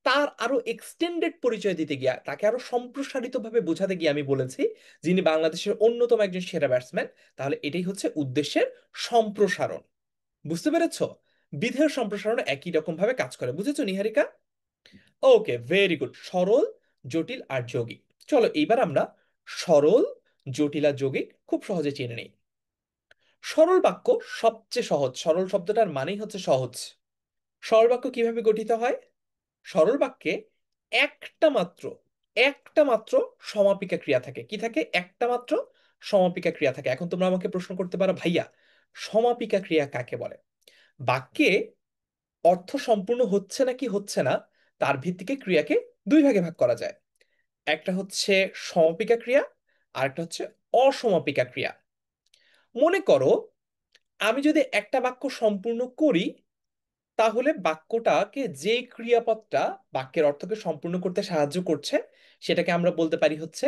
তার আরো এক্সটেন্ডেড পরিচয় দিতে গিয়া, তাকে আরো সম্প্রসারিত ভাবে বোঝাতে গিয়ে আমি বলেছি যিনি বাংলাদেশের অন্যতম একজন সেরা ব্যাটসম্যান। তাহলে এটাই হচ্ছে উদ্দেশ্যের সম্প্রসারণ। বুঝতে পেরেছো? বিধেয় সম্প্রসারণ একই রকম ভাবে কাজ করে, বুঝেছো নিহারিকা? ওকে, ভেরি গুড। সরল, জটিল আর যৌগিক। চলো এইবার আমরা সরল, জটিল আর যৌগিক খুব সহজে চিনে নেই। সরল বাক্য সবচেয়ে সহজ, সরল শব্দটার মানেই হচ্ছে সহজ। সরল বাক্য কিভাবে গঠিত হয়? সরল বাক্যে একটা মাত্র, একটা মাত্র সমাপিকা ক্রিয়া থাকে। কি থাকে? একটা মাত্র সমাপিকা ক্রিয়া থাকে। এখন তোমরা আমাকে প্রশ্ন করতে পারো ভাইয়া, সমাপিকা ক্রিয়া কাকে বলে? বাক্যে অর্থ সম্পূর্ণ হচ্ছে নাকি হচ্ছে না তার ভিত্তিতে ক্রিয়াকে দুই ভাগে ভাগ করা যায়। একটা হচ্ছে সমাপিকা ক্রিয়া, আর একটা হচ্ছে অসমাপিকা ক্রিয়া। মনে করো আমি যদি একটা বাক্য সম্পূর্ণ করি, তাহলে বাক্যটাকে যে ক্রিয়াপদটা বাক্যের অর্থকে সম্পূর্ণ করতে সাহায্য করছে সেটাকে আমরা বলতে পারি হচ্ছে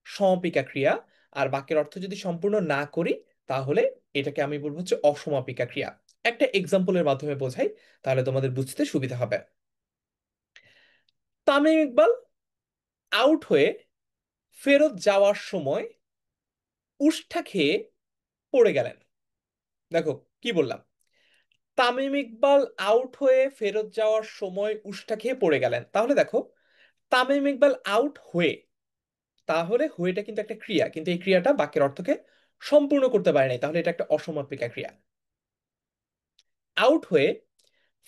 সমাপিকা ক্রিয়া। আর বাক্যের অর্থ যদি সম্পূর্ণ না করি, তাহলে এটাকে আমি বলবো হচ্ছে অসমাপিকা ক্রিয়া। একটা এক্সাম্পলের মাধ্যমে বোঝাই, তাহলে তোমাদের বুঝতে সুবিধা হবে। তামিম ইকবাল আউট হয়ে ফেরত যাওয়ার সময় উষ্ঠা খেয়ে পড়ে গেলেন। দেখো কি বললাম, তামিম ইকবাল আউট হয়ে ফেরত যাওয়ার সময় উষ্ঠা খেয়ে পড়ে গেলেন। তাহলে দেখো, তামিম ইকবাল আউট হয়ে, তাহলে হয়েটা কিন্তু একটা ক্রিয়া, কিন্তু এই ক্রিয়াটা বাক্যের অর্থকে সম্পূর্ণ করতে পারে নাই, তাহলে এটা একটা অসমাপিকা ক্রিয়া। আউট হয়ে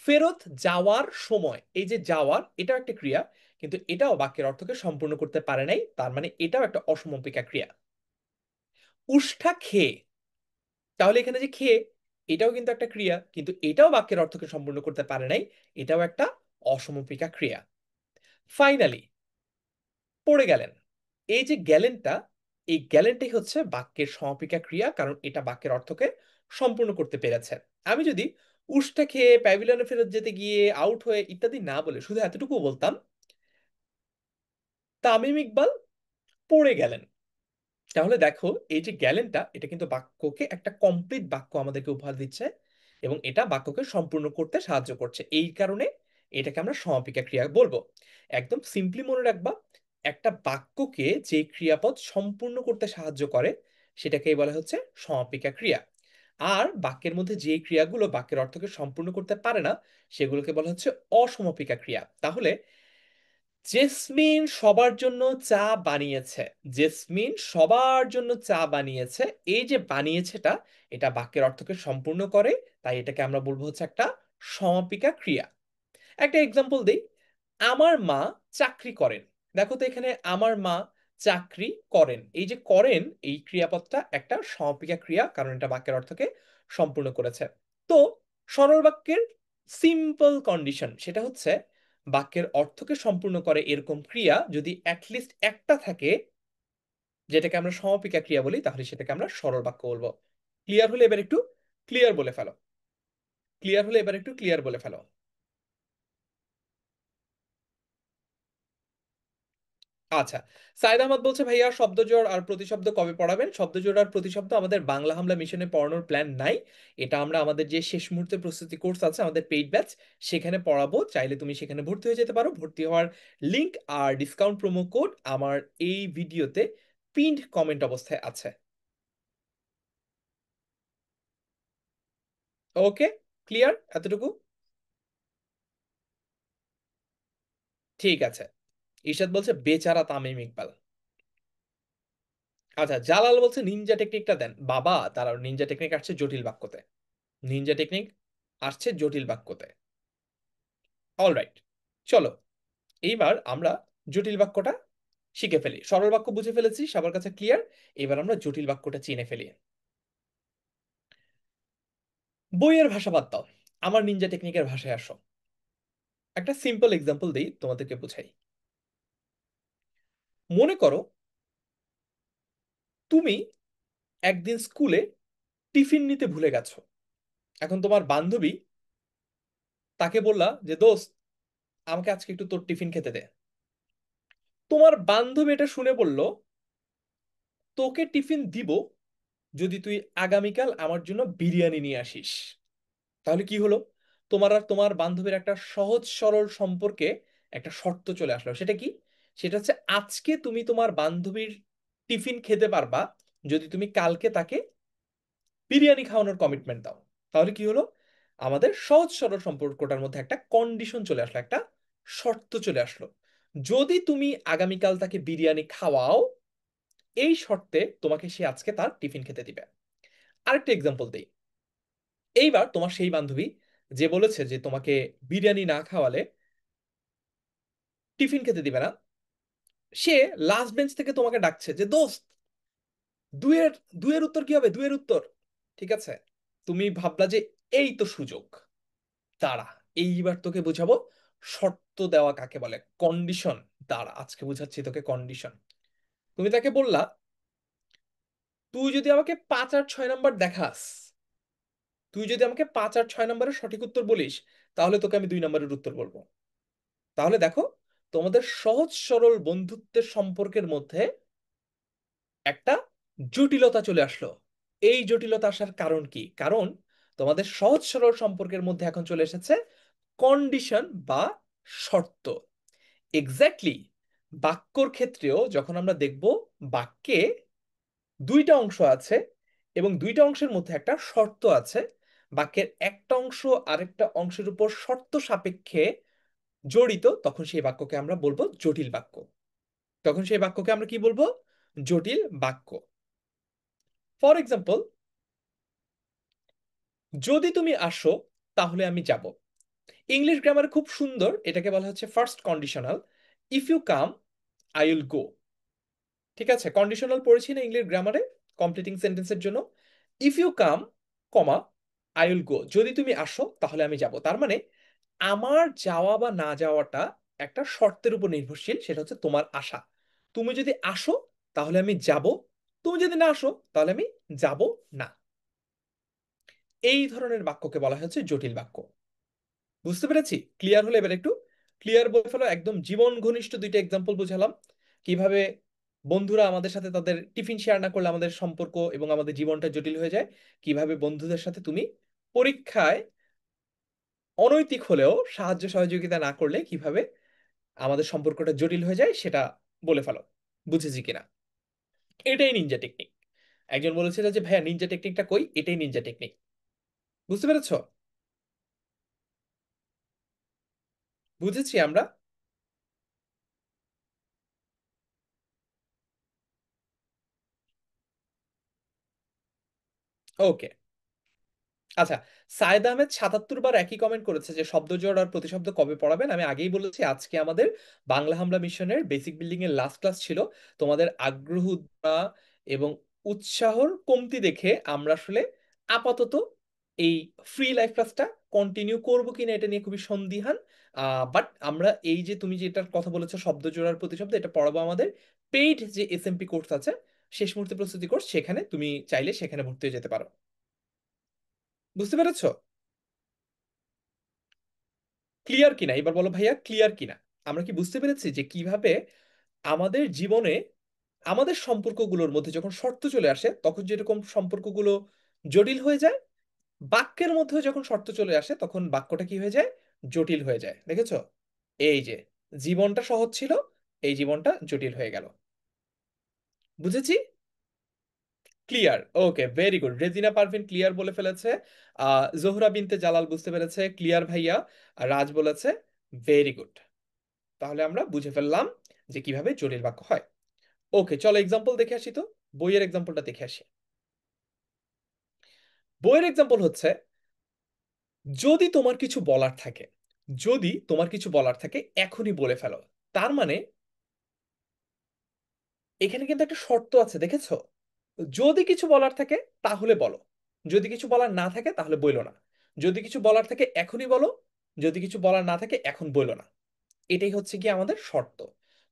ফেরত যাওয়ার সময়, এই যে যাওয়ার, এটাও একটা ক্রিয়া, কিন্তু এটাও বাক্যের অর্থকে সম্পূর্ণ করতে পারে নাই, তার মানে এটাও একটা অসমাপিকা ক্রিয়া। উষ্ঠা খেয়ে, তাহলে এখানে যে খেয়ে, এটাও কিন্তু একটা ক্রিয়া, কিন্তু এটাও বাক্যের অর্থকে সম্পূর্ণ করতে পারে নাই, এটাও একটা অসমাপিকা ক্রিয়া। ফাইনালি পড়ে গেলেন, এই যে গেলেনটা, এই গেলেনটাই হচ্ছে বাক্যের সমাপিকা ক্রিয়া, কারণ এটা বাক্যের অর্থকে সম্পূর্ণ করতে পেরেছে। আমি যদি উষ্টা খেয়ে প্যাভিলিয়নে ফেরত যেতে গিয়ে আউট হয়ে ইত্যাদি না বলে শুধু এতটুকু বলতাম, তামিম ইকবাল পড়ে গেলেন, তাহলে দেখো এই যে গ্যালেনটা, এটা কিন্তু বাক্যকে একটা কমপ্লিট বাক্য আমাদেরকে উপহার দিচ্ছে, এবং এটা বাক্যকে সম্পূর্ণ করতে সাহায্য করছে, এই কারণে এটাকে আমরা সমাপিকা ক্রিয়া বলবো। একদম সিম্পলি মনে রাখবা, একটা বাক্যকে যে ক্রিয়াপদ সম্পূর্ণ করতে সাহায্য করে সেটাকেই বলা হচ্ছে সমাপিকা ক্রিয়া। আর বাক্যের মধ্যে যে ক্রিয়াগুলো বাক্যের অর্থকে সম্পূর্ণ করতে পারে না সেগুলোকে বলা হচ্ছে অসমাপিকা ক্রিয়া। তাহলে জেসমিন সবার জন্য চা বানিয়েছে, জেসমিন সবার জন্য চা বানিয়েছে, এই যে বানিয়েছেটা, এটা বাক্যের অর্থকে সম্পূর্ণ করে, তাই এটাকে আমরা বলবো হচ্ছে একটা সমাপিকা ক্রিয়া। একটা এক্সাম্পল দেই, আমার মা চাকরি করেন। দেখো তো এখানে আমার মা চাকরি করেন, এই যে করেন, এই ক্রিয়াপদটা একটা সমাপিকা ক্রিয়া, কারণ এটা বাক্যের অর্থকে সম্পূর্ণ করেছে। তো সরল বাক্যের সিম্পল কন্ডিশন সেটা হচ্ছে, বাক্যের অর্থকে সম্পূর্ণ করে এরকম ক্রিয়া যদি অ্যাটলিস্ট একটা থাকে, যেটাকে আমরা সমাপিকা ক্রিয়া বলি, তাহলে সেটাকে আমরা সরল বাক্য বলবো। ক্লিয়ার হলে এবার একটু ক্লিয়ার বলে ফেলো, ক্লিয়ার হলে এবার একটু ক্লিয়ার বলে ফেলো। আচ্ছা, সাইদ আহমদ বলছে ভাইয়া শব্দজোড় আর প্রতিশব্দ কবে পড়াবেন? শব্দজোড় আর প্রতিশব্দ আমাদের বাংলা হামলা মিশনে পড়ানোর প্ল্যান নাই, এটা আমরা আমাদের যে শেষ মুহূর্তে প্রস্তুতি কোর্স আছে আমাদের পেইড ব্যাচ, সেখানে পড়াবো। চাইলে তুমি সেখানে ভর্তি হয়ে যেতে পারো। ভর্তি হওয়ার লিংক আর ডিসকাউন্ট প্রোমো কোড আমার এই ভিডিওতে পিন্ড কমেন্ট অবস্থায় আছে। ওকে, ক্লিয়ার এতটুকু? ঠিক আছে। ঈশাদ বলছে বেচারা তামিম ইকবাল। আচ্ছা, জালাল বলছে নিনজা টেকনিকটা দেন। বাবা তারা নিনজা টেকনিক আসছে জটিল বাক্যতে, নিনজা টেকনিক আসছে জটিল বাক্যতে। অলরাইট, চলো এইবার আমরা জটিল বাক্যটা শিখে ফেলি। সরল বাক্য বুঝে ফেলেছি, সবার কাছে ক্লিয়ার। এবার আমরা জটিল বাক্যটা চিনে ফেলি। বইয়ের ভাষা বাদ দাও, আমার নিনজা টেকনিকের ভাষায় আসো। একটা সিম্পল এক্সাম্পল দিই তোমাদেরকে বুঝাই। মনে করো তুমি একদিন স্কুলে টিফিন নিতে ভুলে গেছো। এখন তোমার বান্ধবী, তাকে বললা যে দোস্ত আমাকে আজকে একটু তোর টিফিন খেতে দে। তোমার বান্ধবী এটা শুনে বলল, তোকে টিফিন দিব যদি তুই আগামীকাল আমার জন্য বিরিয়ানি নিয়ে আসিস। তাহলে কি হলো, তোমার আর তোমার বান্ধবীর একটা সহজ সরল সম্পর্কে একটা শর্ত চলে আসলো। সেটা কি? সেটা হচ্ছে আজকে তুমি তোমার বান্ধবীর টিফিন খেতে পারবা যদি তুমি কালকে তাকে বিরিয়ানি খাওয়ানোর কমিটমেন্ট দাও। তাহলে কি হলো, আমাদের সহজ সরল সম্পর্কটার মধ্যে একটা কন্ডিশন চলে আসলো, একটা শর্ত চলে আসলো। যদি তুমি আগামীকাল তাকে বিরিয়ানি খাওয়াও, এই শর্তে তোমাকে সে আজকে তার টিফিন খেতে দিবে। আরেকটা এক্সাম্পল দেই। এইবার তোমার সেই বান্ধবী যে বলেছে যে তোমাকে বিরিয়ানি না খাওয়ালে টিফিন খেতে দিবে না, সে লাস্ট বেঞ্চ থেকে তোমাকে ডাকছে যে দোস্ত দুয়ের দুয়ের উত্তর কি হবে, দুয়ের উত্তর। ঠিক আছে, তুমি ভাবলা যে এই তো সুযোগ, দাঁড়া এইবার তোকে বুঝাবো শর্ত দেওয়া কাকে বলে, কন্ডিশন। দাঁড়া আজকে বুঝাচ্ছি তোকে কন্ডিশন। তুমি তাকে বললা, তুই যদি আমাকে 5 আর 6 নাম্বার দেখাস, তুই যদি আমাকে 5 আর 6 নাম্বারের সঠিক উত্তর বলিস, তাহলে তোকে আমি 2 নাম্বারের উত্তর বলবো। তাহলে দেখো, তোমাদের সহজ সরল বন্ধুত্বের সম্পর্কের মধ্যে একটা জটিলতা চলে আসলো। এই জটিলতা আসার কারণ কি? কারণ তোমাদের সহজ সরল সম্পর্কের মধ্যে এখন চলে এসেছে কন্ডিশন বা শর্ত। এক্স্যাক্টলি বাক্যর ক্ষেত্রেও যখন আমরা দেখব বাক্যে দুইটা অংশ আছে এবং দুইটা অংশের মধ্যে একটা শর্ত আছে, বাক্যের একটা অংশ আরেকটা অংশের উপর শর্ত সাপেক্ষে জড়িত, তখন সেই বাক্যকে আমরা বলবো জটিল বাক্য। তখন সেই বাক্যকে আমরা কি বলবো? জটিল বাক্য। ফর এক্সাম্পল, যদি তুমি আসো তাহলে আমি যাব। ইংলিশ গ্রামার খুব সুন্দর, এটাকে বলা হচ্ছে first conditional. If you come, I will go. ঠিক আছে, কন্ডিশনাল পড়েছি না ইংলিশ গ্রামারে কমপ্লিটিং সেন্টেন্সের জন্য? If you come, comma, I will go. যদি তুমি আসো তাহলে আমি যাব, তার মানে আমার যাওয়া বা না যাওয়াটা একটা শর্তের উপর নির্ভরশীল, সেটা হচ্ছে তোমার আশা। তুমি যদি আসো তাহলে আমি যাব, তুমি যদি না আসো তাহলে আমি যাব না। এই ধরনের বাক্যকে বলা হচ্ছে জটিল বাক্য। বুঝতে পেরেছি? ক্লিয়ার হলে এবার একটু ক্লিয়ার বলে ফেলো। একদম জীবন ঘনিষ্ঠ দুইটা এক্সাম্পল বুঝালাম, কিভাবে বন্ধুরা আমাদের সাথে তাদের টিফিন শেয়ার না করলে আমাদের সম্পর্ক এবং আমাদের জীবনটা জটিল হয়ে যায়, কিভাবে বন্ধুদের সাথে তুমি পরীক্ষায় অনৈতিক হলেও সাহায্য সহযোগিতা না করলে কিভাবে আমাদের সম্পর্কটা জটিল হয়ে যায় সেটা বলে ফেলো। বুঝেছি কিনা? এটাই নিনজা টেকনিক। একজন বলেছিল যে ভাইয়া নিনজা টেকনিকটা কই, এটাই নিনজা টেকনিক। বুঝতে পেরেছো? বুঝেছি আমরা। ওকে। আচ্ছা, সায়েদ আহমেদ 77 বার একই কমেন্ট করেছে যে শব্দ জোড় আর প্রতিশব্দ কবে পড়াবেন। আমি আগেই বলেছি আজকে আমাদের বাংলা হামলা মিশনের বেসিক বিল্ডিং এর লাস্ট ক্লাস ছিল। তোমাদের আগ্রহ এবং উৎসাহর কমতি দেখে আমরা আসলে আপাতত এই ফ্রি লাইফ ক্লাসটা কন্টিনিউ করবো কিনা এটা নিয়ে খুবই সন্দিহান। বাট আমরা এই যে তুমি যেটার কথা বলেছো শব্দ জোড়ার প্রতিশব্দ, এটা পড়াবো আমাদের পেইড যে এসএমপি কোর্স আছে, শেষ মুহূর্তে প্রস্তুতি কোর্স, সেখানে তুমি চাইলে সেখানে ভর্তি হয়ে যেতে পারো। বুঝতে পেরেছো? ক্লিয়ার কিনা এবার বলো ভাইয়া, ক্লিয়ার কিনা? আমরা কি বুঝতে পেরেছি যে কিভাবে আমাদের জীবনে আমাদের সম্পর্কগুলোর মধ্যে যখন শর্ত চলে আসে তখন যেরকম সম্পর্কগুলো জটিল হয়ে যায়, বাক্যের মধ্যে যখন শর্ত চলে আসে তখন বাক্যটা কি হয়ে যায়? জটিল হয়ে যায়। দেখেছো? এই যে জীবনটা সহজ ছিল, এই জীবনটা জটিল হয়ে গেল। বুঝেছি? Clear. Okay, very good. Rezina Parvin clear বলে ফেলেছে। জোহরা বিনতে জালাল বুঝতে পেরেছে, ক্লিয়ার ভাইয়া। আর রাজ বলেছে ভেরি গুড। তাহলে আমরা বুঝে ফেললাম যে কিভাবে জটিল বাক্য হয়। ওকে, চলো এক্সাম্পল দেখে আসি তো। বইয়ের এক্সাম্পলটা দেখে আসি। বইয়ের এক্সাম্পল হচ্ছে, যদি তোমার কিছু বলার থাকে, যদি তোমার কিছু বলার থাকে এখনই বলে ফেলো। তার মানে এখানে কিন্তু একটা শর্ত আছে, দেখেছো? যদি কিছু বলার থাকে তাহলে বলো, যদি কিছু বলার না থাকে তাহলে বইলো না। যদি কিছু বলার থাকে এখনই বলো, যদি কিছু বলার না থাকে এখন বইলো না। এটাই হচ্ছে কি আমাদের শর্ত।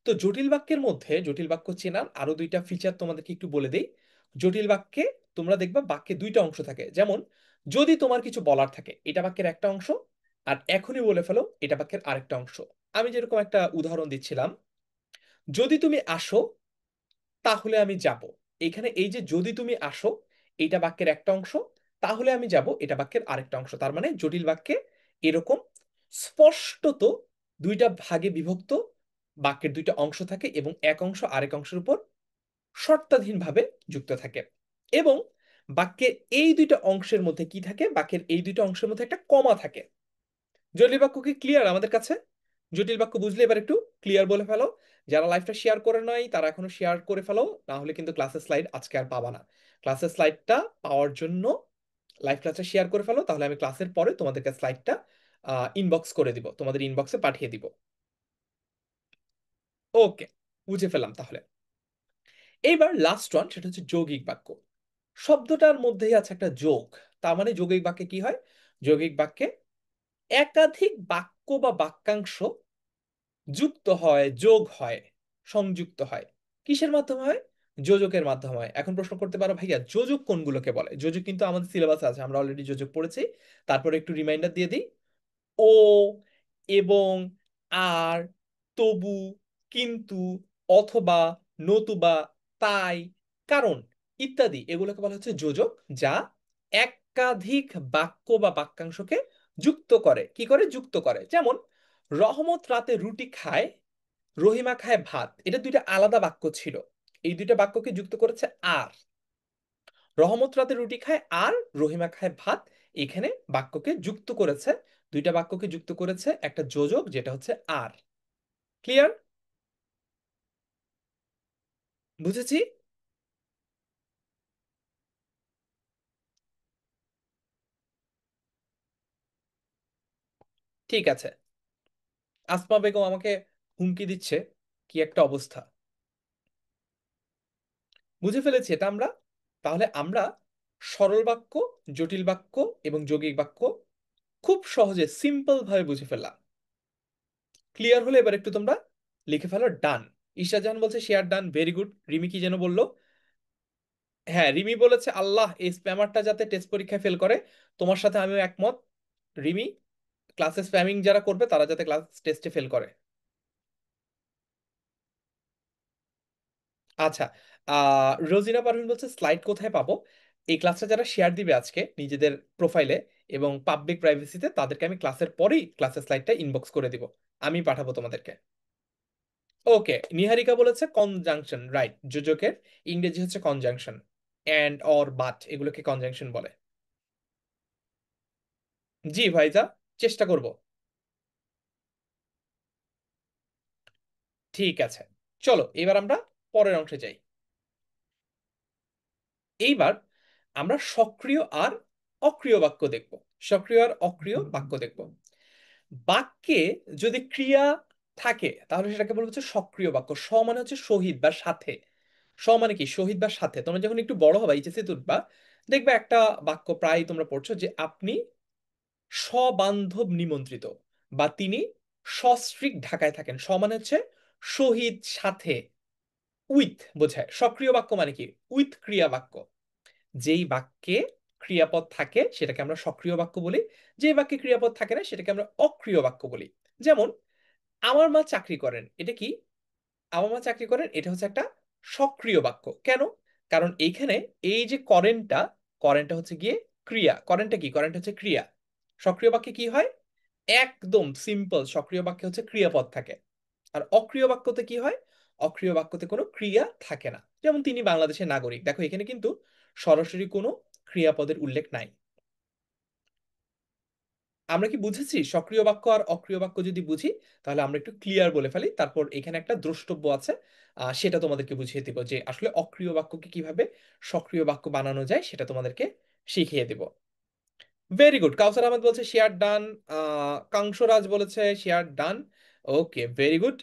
তো জটিল বাক্যের মধ্যে জটিল বাক্য চেনার আরো দুইটা ফিচার তোমাদেরকে একটু বলে দেই। জটিল বাক্যে তোমরা দেখবা বাক্যে দুইটা অংশ থাকে, যেমন যদি তোমার কিছু বলার থাকে এটা বাক্যের একটা অংশ, আর এখনই বলে ফেলো এটা বাক্যের আরেকটা অংশ। আমি যেরকম একটা উদাহরণ দিচ্ছিলাম, যদি তুমি আসো তাহলে আমি যাব। এখানে এই যে যদি তুমি আসো, এইটা বাক্যের একটা অংশ, তাহলে আমি যাব এটা বাক্যের আরেকটা অংশ। তার মানে জটিল বাক্যে এরকম স্পষ্টত দুইটা ভাগে বিভক্ত বাক্যের দুইটা অংশ থাকে এবং এক অংশ আরেক অংশের উপর শর্তাধীনভাবে যুক্ত থাকে। এবং বাক্যের এই দুইটা অংশের মধ্যে কি থাকে? বাক্যের এই দুইটা অংশের মধ্যে একটা কমা থাকে। জটিল বাক্য কি ক্লিয়ার আমাদের কাছে? জটিল বাক্য বুঝলে এবার একটু ক্লিয়ার বলে ফেলো। যারা লাইভটা শেয়ার করে নাই তারা এখনো শেয়ার করে ফেলো, না হলে কিন্তু ক্লাসের স্লাইড আজকে আর পাবা না। ক্লাসের স্লাইডটা পাওয়ার জন্য লাইভ ক্লাসটা শেয়ার করে ফেলো, তাহলে আমি ক্লাসের পরে তোমাদেরকে স্লাইডটা ইনবক্স করে দিব, তোমাদের ইনবক্সে পাঠিয়ে দিব। ওকে, বুঝে ফেললাম তাহলে। এইবার লাস্ট ওয়ান, সেটা হচ্ছে যৌগিক বাক্য। শব্দটার মধ্যেই আছে একটা যোগ। তার মানে যৌগিক বাক্যে কি হয়? যৌগিক বাক্যে একাধিক বাক্য বা বাক্যাংশ যুক্ত হয়, যোগ হয়, সংযুক্ত হয়। কিসের মাধ্যমে হয়? যোজকের মাধ্যমে হয়। এখন প্রশ্ন করতে পারো ভাইয়া যোজক কোনগুলোকে বলে? যোজক কিন্তু আমাদের সিলেবাসে আছে, আমরা অলরেডি যোজক পড়েছি। তারপরে একটু রিমাইন্ডার দিয়ে দিই। ও, এবং, আর, তবু, কিন্তু, অথবা, নতুবা, তাই, কারণ, ইত্যাদি, এগুলোকে বলা হচ্ছে যোজক, যা একাধিক বাক্য বা বাক্যাংশকে যুক্ত করে। কি করে? যুক্ত করে। যেমন রহমত রাতে রুটি খায়, রহিমা খায় ভাত, এটা দুইটা আলাদা বাক্য ছিল। এই দুইটা বাক্যকে যুক্ত করেছে আর। রহমত রাতে রুটি খায় আর রহিমা খায় ভাত, এখানে বাক্যকে যুক্ত করেছে, দুইটা বাক্যকে যুক্ত করেছে একটা যোজক যেটা হচ্ছে আর। ক্লিয়ার? বুঝেছি। ঠিক আছে। আসমা বেগম আমাকে হুমকি দিচ্ছে, কি একটা অবস্থা। বুঝে ফেলেছি এটা আমরা। তাহলে আমরা সরল বাক্য, জটিল বাক্য এবং যৌগিক বাক্য খুব সহজে সিম্পল ভাবে বুঝে ফেললাম। ক্লিয়ার হলে এবার একটু তোমরা লিখে ফেলো ডান। ঈশা জাহান বলছে share done, very good. Rimi কি যেন বললো? হ্যাঁ, রিমি বলেছে আল্লাহ এই স্প্যামারটা যাতে টেস্ট পরীক্ষায় ফেল করে। তোমার সাথে আমিও একমত রিমি। ক্লাসে স্প্যামিং যারা করবে তারা যাতে ক্লাস টেস্টে ফেল করে। আচ্ছা, রোজিনা পারভিন বলছে স্লাইড কোথায় পাবো? এই ক্লাসটা যারা শেয়ার দিবে আজকে নিজেদের প্রোফাইলে এবং পাবলিক প্রাইভেসিতে, তাদেরকে আমি ক্লাসের পরেই ক্লাসের স্লাইডটা ইনবক্স করে দিব। আমি পাঠাবো তোমাদেরকে। ওকে, নিহারিকা বলেছে কনজাংশন, রাইট। যোজকের ইংরেজি হচ্ছে কনজাংশন, অ্যান্ড অর বাট এগুলোকে কনজাংশন বলে। জি ভাইজা, চেষ্টা করব। ঠিক আছে, চলো এবার আমরা পরের অংশে যাই। এইবার আমরা সক্রিয় আর অক্রিয় বাক্য দেখব। সক্রিয় আর অক্রিয় বাক্য দেখব। বাক্যে যদি ক্রিয়া থাকে তাহলে সেটাকে বলবো হচ্ছে সক্রিয় বাক্য। স মানে হচ্ছে শহীদ বা সাথে। স মানে কি? শহীদ বা সাথে। তোমরা যখন একটু বড় হবে, এইচএসসি উঠবা, দেখবে একটা বাক্য প্রায় তোমরা পড়ছো যে আপনি সবান্ধব নিমন্ত্রিত, বা তিনি সস্ত্রীক ঢাকায় থাকেন। স মানে হচ্ছে শহীদ, সাথে, উইথ বোঝায়। সক্রিয় বাক্য মানে কি? উইথ ক্রিয়া বাক্য। যেই বাক্যে ক্রিয়াপদ থাকে সেটাকে আমরা সক্রিয় বাক্য বলি। যে বাক্যে ক্রিয়াপদ থাকে না সেটাকে আমরা অক্রিয় বাক্য বলি। যেমন আমার মা চাকরি করেন, এটা কি? আমার মা চাকরি করেন, এটা হচ্ছে একটা সক্রিয় বাক্য। কেন? কারণ এইখানে এই যে করেনটা, করেনটা হচ্ছে গিয়ে ক্রিয়া। করেনটা কি? করেনটা হচ্ছে ক্রিয়া। সক্রিয় বাক্যে কি হয়? একদম সিম্পল, সক্রিয় বাক্যে হচ্ছে ক্রিয়াপদ থাকে। আর অক্রিয় বাক্যতে কি হয়? অক্রিয় বাক্যতে কোনো ক্রিয়া থাকে না। যেমন তিনি বাংলাদেশের নাগরিক, দেখো এখানে কিন্তু সরাসরি কোনো ক্রিয়াপদের উল্লেখ নাই। আমরা কি বুঝেছি? সক্রিয় বাক্য আর অক্রিয় বাক্য যদি বুঝি তাহলে আমরা একটু ক্লিয়ার বলে ফেলি, তারপর এখানে একটা দ্রষ্টব্য আছে, সেটা তোমাদেরকে বুঝিয়ে দিব যে আসলে অক্রিয় বাক্যকে কিভাবে সক্রিয় বাক্য বানানো যায়, সেটা তোমাদেরকে শিখিয়ে দিব। Very good. কাউসার আহমেদ বলছে শেয়ার ডান। কাংসরাজ বলেছে share done. Okay, very good.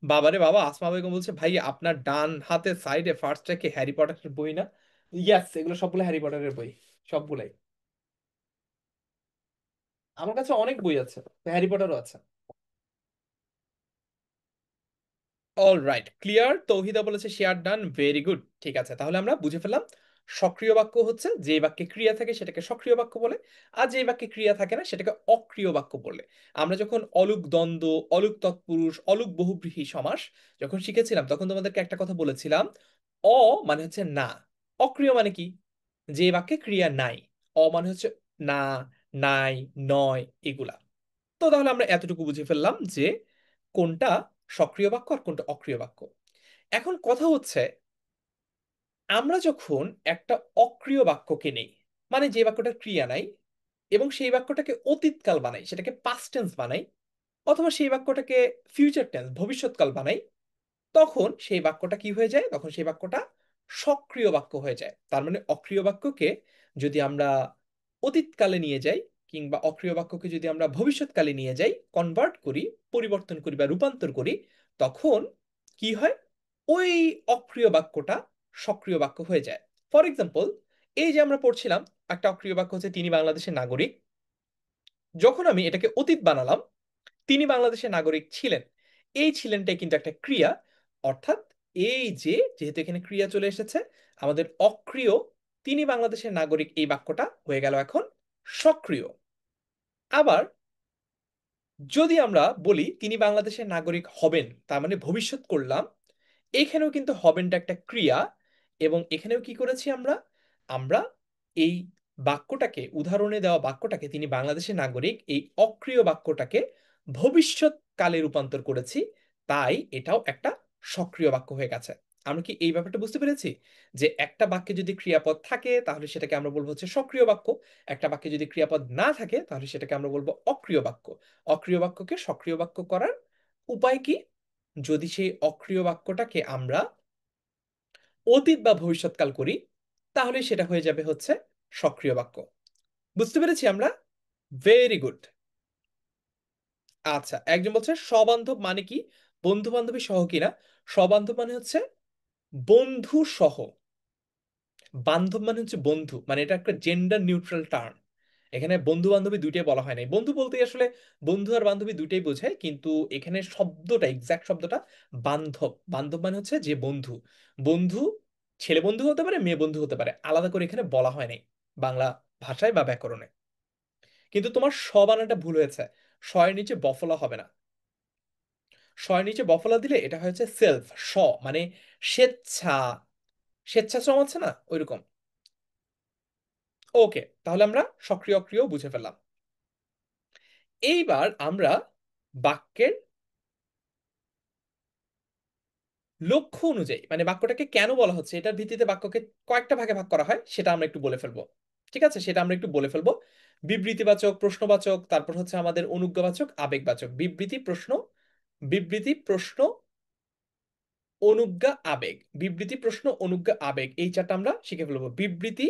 বাবারে বাবা, আসমা বেগম বলছে ভাই আপনার ডান হাতে সাইডে ফার্স্টটা কি হ্যারি পটারের বই না? ইয়াস, এগুলো সবগুলো হ্যারি পটারের বই, সবগুলাই। আমার কাছে অনেক বই আছে, হ্যারি পটারও আছে। All right, clear. তৌহিদা বলেছে শেয়ার ডান, ভেরি গুড। ঠিক আছে, তাহলে আমরা বুঝে ফেললাম সক্রিয় বাক্য হচ্ছে যে বাক্যে ক্রিয়া থাকে সেটাকে সক্রিয় বাক্য বলে, আর যে বাক্যে ক্রিয়া থাকে না সেটাকে অক্রিয় বাক্য বলে। আমরা যখন অলুক দ্বন্দ্ব, অলুক তৎপুরুষ, অলুক বহুব্রীহি সমাস যখন শিখেছিলাম তখন তোমাদেরকে একটা কথা বলেছিলাম, অ মানে হচ্ছে না, অক্রিয় মানে কি? যে বাক্যে ক্রিয়া নাই। অ মানে হচ্ছে না, নাই, নয়, এগুলা। তো তাহলে আমরা এতটুকু বুঝে ফেললাম যে কোনটা সক্রিয় বাক্য আর কোনটা অক্রিয় বাক্য। এখন কথা হচ্ছে, আমরা যখন একটা অক্রিয় বাক্যকে নেই, মানে যে বাক্যটার ক্রিয়া নাই, এবং সেই বাক্যটাকে অতীতকাল বানাই, সেটাকে পাস্ট টেন্স বানাই, অথবা সেই বাক্যটাকে ফিউচার টেন্স ভবিষ্যৎকাল বানাই, তখন সেই বাক্যটা কি হয়ে যায়? তখন সেই বাক্যটা সক্রিয় বাক্য হয়ে যায়। তার মানে অক্রিয় বাক্যকে যদি আমরা অতীতকালে নিয়ে যাই, কিংবা অক্রিয় বাক্যকে যদি আমরা ভবিষ্যৎকালে নিয়ে যাই, কনভার্ট করি, পরিবর্তন করি বা রূপান্তর করি, তখন কি হয়? ওই অক্রিয় বাক্যটা সক্রিয় বাক্য হয়ে যায়। ফর এক্সাম্পল, এই যে আমরা পড়ছিলাম একটা অক্রিয় বাক্য হচ্ছে তিনি বাংলাদেশের নাগরিক, যখন আমি এটাকে অতীত বানালাম, তিনি বাংলাদেশের নাগরিক ছিলেন, এই ছিলেনটাই কিন্তু একটা ক্রিয়া। অর্থাৎ এই যে, যেহেতু এখানে ক্রিয়া চলে এসেছে, আমাদের অক্রিয় তিনি বাংলাদেশের নাগরিক এই বাক্যটা হয়ে গেল এখন সক্রিয়। আবার যদি আমরা বলি তিনি বাংলাদেশের নাগরিক হবেন, তার মানে ভবিষ্যৎ করলাম, এখানেও কিন্তু হবেনটা একটা ক্রিয়া। এবং এখানেও কি করেছি আমরা? আমরা এই বাক্যটাকে, উদাহরণে দেওয়া বাক্যটাকে তিনি বাংলাদেশের নাগরিক, এই অক্রিয় বাক্যটাকে ভবিষ্যৎকালে রূপান্তর করেছি, তাই এটাও একটা সক্রিয় বাক্য হয়ে গেছে। আমরা কি এই ব্যাপারটা বুঝতে পেরেছি যে একটা বাক্যে যদি ক্রিয়াপদ থাকে তাহলে সেটাকে আমরা বলবো হচ্ছে সক্রিয় বাক্য, একটা বাক্যে যদি ক্রিয়াপদ না থাকে তাহলে সেটাকে আমরা বলবো অক্রিয় বাক্য। অক্রিয় বাক্যকে সক্রিয় বাক্য করার উপায় কি? যদি সেই অক্রিয় বাক্যটাকে আমরা অতীত বা ভবিষ্যৎকাল করি তাহলে সেটা হয়ে যাবে হচ্ছে সক্রিয় বাক্য। বুঝতে পেরেছি আমরা? Very good. আচ্ছা, একজন বলছে সবান্ধব মানে কি? বন্ধু বান্ধবী সহ কিনা? সবান্ধব মানে হচ্ছে বন্ধু সহ। বান্ধব মানে হচ্ছে বন্ধু, মানে এটা একটা জেন্ডার নিউট্রাল টার্ম। এখানে বন্ধু বান্ধবী দুইটাই বলা হয় নাই, বন্ধু বলতে আসলে বন্ধু আর বান্ধবী দুইটাই বোঝায়, কিন্তু এখানে শব্দটা এক্সাক্ট শব্দটা বান্ধব। বান্ধব মানে হচ্ছে যে বন্ধু। বন্ধু ছেলে বন্ধু হতে পারে, মেয়ে বন্ধু হতে পারে, আলাদা করে এখানে বলা হয় নাই বাংলা ভাষায় বা ব্যাকরণে। কিন্তু তোমার স বানানটা ভুল হয়েছে। স এর নিচে বফলা হবে না। স এর নিচে বফলা দিলে এটা হচ্ছে সেলফ। স মানে স্বেচ্ছা, স্বেচ্ছাশ্রম আছে না ওইরকম। ওকে, তাহলে আমরা সক্রিয় অক্রিয় বুঝে ফেললাম। এইবার আমরা বাক্যের লক্ষ্য অনুযায়ী, মানে বাক্যটাকে কেন বলা হচ্ছে এটার ভিত্তিতে বাক্যকে কয়েকটা ভাগে ভাগ করা হয় সেটা আমরা একটু বলে ফেলবো। ঠিক আছে, সেটা আমরা একটু বলে ফেলবো। বিবৃতিবাচক, প্রশ্নবাচক, তারপর হচ্ছে আমাদের অনুজ্ঞাবাচক, আবেগবাচক। বিবৃতি, প্রশ্ন, বিবৃতি, প্রশ্ন, অনুজ্ঞা, আবেগ। বিবৃতি, প্রশ্ন, অনুজ্ঞা, আবেগ, এই চারটা আমরা শিখে ফেলবো। বিবৃতি,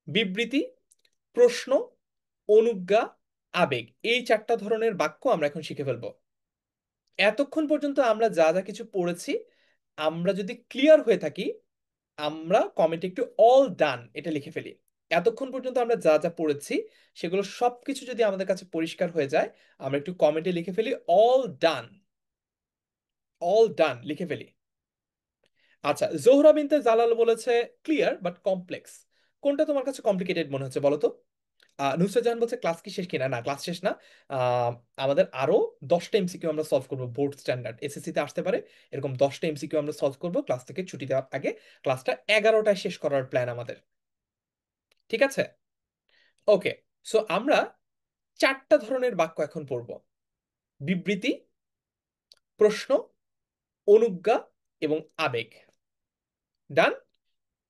বিবৃতি, প্রশ্ন, অনুজ্ঞা, আবেগ, এই চারটা ধরনের বাক্য আমরা এখন শিখে ফেলবো। এতক্ষণ পর্যন্ত আমরা যা যা কিছু পড়েছি, আমরা যদি ক্লিয়ার হয়ে থাকি আমরা কমেন্টে একটু অল ডান এটা লিখে ফেলি। এতক্ষণ পর্যন্ত আমরা যা যা পড়েছি সেগুলো সবকিছু যদি আমাদের কাছে পরিষ্কার হয়ে যায় আমরা একটু কমেন্টে লিখে ফেলি অল ডান। অল ডান লিখে ফেলি। আচ্ছা, জোহরা বিনতে জালাল বলেছে ক্লিয়ার বাট কমপ্লেক্স। কোনটা তোমার কাছে কমপ্লিকেটেড মনে হচ্ছে বলো তো? নুসরাত জাহান বলছে ক্লাস কি শেষ কিনা? না, ক্লাস শেষ না। আহ, আমাদের আরো 10টা এমসিকিউ আমরা সলভ করবো, বোর্ড স্ট্যান্ডার্ড এসএসসি তে আসতে পারে এরকম 10টা এমসিকিউ আমরা সলভ করবো ক্লাস থেকে ছুটি দেওয়ার আগে। ক্লাসটা 11টায় শেষ করার প্ল্যান আমাদের। ঠিক আছে, ওকে। সো আমরা চারটা ধরনের বাক্য এখন পড়বো: বিবৃতি, প্রশ্ন, অনুজ্ঞা এবং আবেগ। ডান?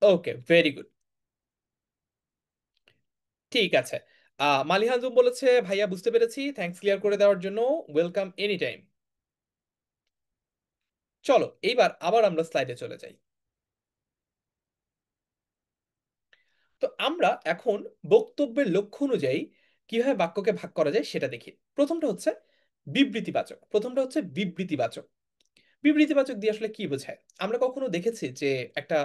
Okay, very good. ঠিক আছে। মালিহানজুম বলেছে ভাইয়া বুঝতে পেরেছি, থ্যাঙ্কস ক্লিয়ার করে দেওয়ার জন্য, ওয়েলকাম এনি টাইম। চলো এইবার আবার আমরা স্লাইডে চলে যাই। তো আমরা এখন বক্তব্যের লক্ষ্য অনুযায়ী কিভাবে বাক্যকে ভাগ করা যায় সেটা দেখি। প্রথমটা হচ্ছে বিবৃতিবাচক। প্রথমটা হচ্ছে বিবৃতিবাচক। বিবৃতিবাচক দিয়ে আসলে কি বোঝায়? আমরা কখনো দেখেছি যে একটা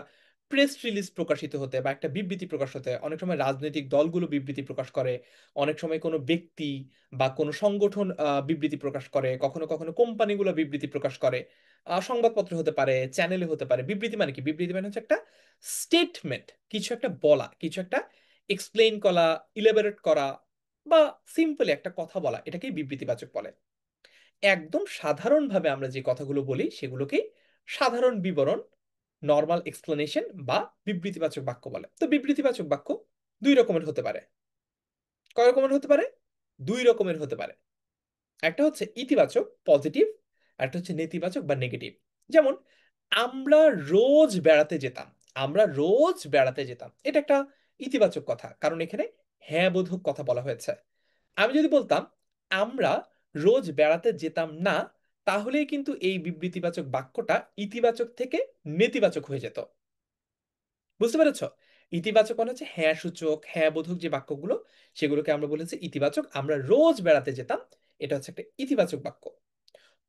প্রেস রিলিজ প্রকাশিত হতে বা একটা বিবৃতি প্রকাশ হতে অনেক সময় রাজনৈতিক দলগুলো বিবৃতি প্রকাশ করে, অনেক সময় কোনো ব্যক্তি বা কোনো সংগঠন বিবৃতি প্রকাশ করে, কখনো কখনো কোম্পানিগুলো বিবৃতি প্রকাশ করে। সংবাদপত্র হতে পারে, চ্যানেলে হতে পারে। বিবৃতি মানে কি? বিবৃতি মানে হচ্ছে একটা স্টেটমেন্ট, কিছু একটা বলা, কিছু একটা এক্সপ্লেইন করা, ইলাবোরেট করা, বা সিম্পলি একটা কথা বলা, এটাকেই বিবৃতিবাচক বলে। একদম সাধারণভাবে আমরা যে কথাগুলো বলি সেগুলোকেই সাধারণ বিবরণ, নর্মাল এক্সপ্লেনেশন বা বিবৃতিবাচক বাক্য বলে। তো বিবৃতিবাচক বাক্য দুই রকমের হতে পারে। কয় রকমের হতে পারে? দুই রকমের হতে পারে। একটা হচ্ছে ইতিবাচক, পজিটিভ, আর একটা হচ্ছে নেতিবাচক বা নেগেটিভ। যেমন আমরা রোজ বেড়াতে যেতাম। আমরা রোজ বেড়াতে যেতাম, এটা একটা ইতিবাচক কথা, কারণ এখানে হ্যাঁ বোধক কথা বলা হয়েছে। আমি যদি বলতাম আমরা রোজ বেড়াতে যেতাম না, তাহলেই কিন্তু এই বিবৃতিবাচক বাক্যটা ইতিবাচক থেকে নেতিবাচক হয়ে যেত। বুঝতে পেরেছ? ইতিবাচক মানে হচ্ছে হ্যাঁ সূচক, হ্যাঁ বোধক যে বাক্যগুলো সেগুলোকে আমরা বলেছি ইতিবাচক। আমরা রোজ বেড়াতে যেতাম, এটা হচ্ছে একটা ইতিবাচক বাক্য।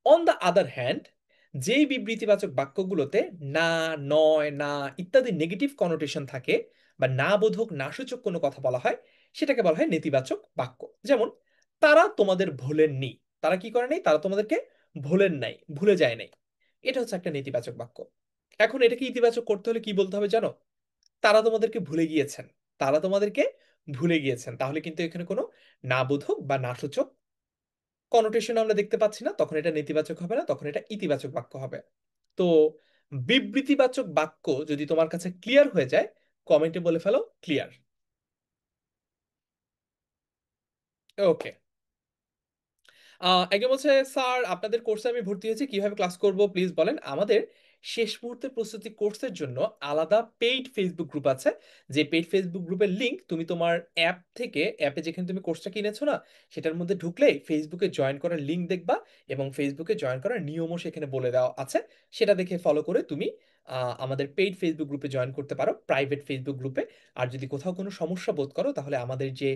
অন দ্য আদার হ্যান্ড, যেই বিবৃতিবাচক বাক্যগুলোতে না, নয়, না ইত্যাদি নেগেটিভ কনোটেশন থাকে বা না বোধক না সূচক কোনো কথা বলা হয় সেটাকে বলা হয় নেতিবাচক বাক্য। যেমন তারা তোমাদের ভোলেননি। তারা কি করে নাই? তারা তোমাদেরকে ভোলেন নাই, ভুলে যায় নাই। এটা হচ্ছে একটা নেতিবাচক বাক্য। এখন এটাকে ইতিবাচক করতে হলে কি বলতে হবে জানো? তারা তোমাদেরকে ভুলে গিয়েছেন। তারা তোমাদেরকে ভুলে গিয়েছেন, তাহলে কিন্তু এখানে কোনো না বোধক বা না সূচক কনোটেশন আমরা দেখতে পাচ্ছি না, তখন এটা নেতিবাচক হবে না, তখন এটা ইতিবাচক বাক্য হবে। তো বিবৃতিবাচক বাক্য যদি তোমার কাছে ক্লিয়ার হয়ে যায় কমেন্টে বলে ফেলো ক্লিয়ার। ওকে, একজন বলছে, স্যার আপনাদের কোর্সে আমি ভর্তি হয়েছি, কিভাবে ক্লাস করব প্লিজ বলেন। আমাদের শেষ মুহূর্তের প্রস্তুতি কোর্সের জন্য আলাদা পেইড ফেসবুক গ্রুপ আছে। যে পেইড ফেসবুক গ্রুপের লিংক তুমি তোমার অ্যাপ থেকে, অ্যাপে যেখানে তুমি কোর্সটা কিনেছো না, সেটার মধ্যে ঢুকলেই ফেসবুকে জয়েন করার লিংক দেখবা, এবং ফেসবুকে জয়েন করার নিয়মও সেখানে বলে দেওয়া আছে। সেটা দেখে ফলো করে তুমি আমাদের পেইড ফেসবুক গ্রুপে জয়েন করতে পারো, প্রাইভেট ফেসবুক গ্রুপে। আর যদি কোথাও কোনো সমস্যা বোধ করো, তাহলে আমাদের যে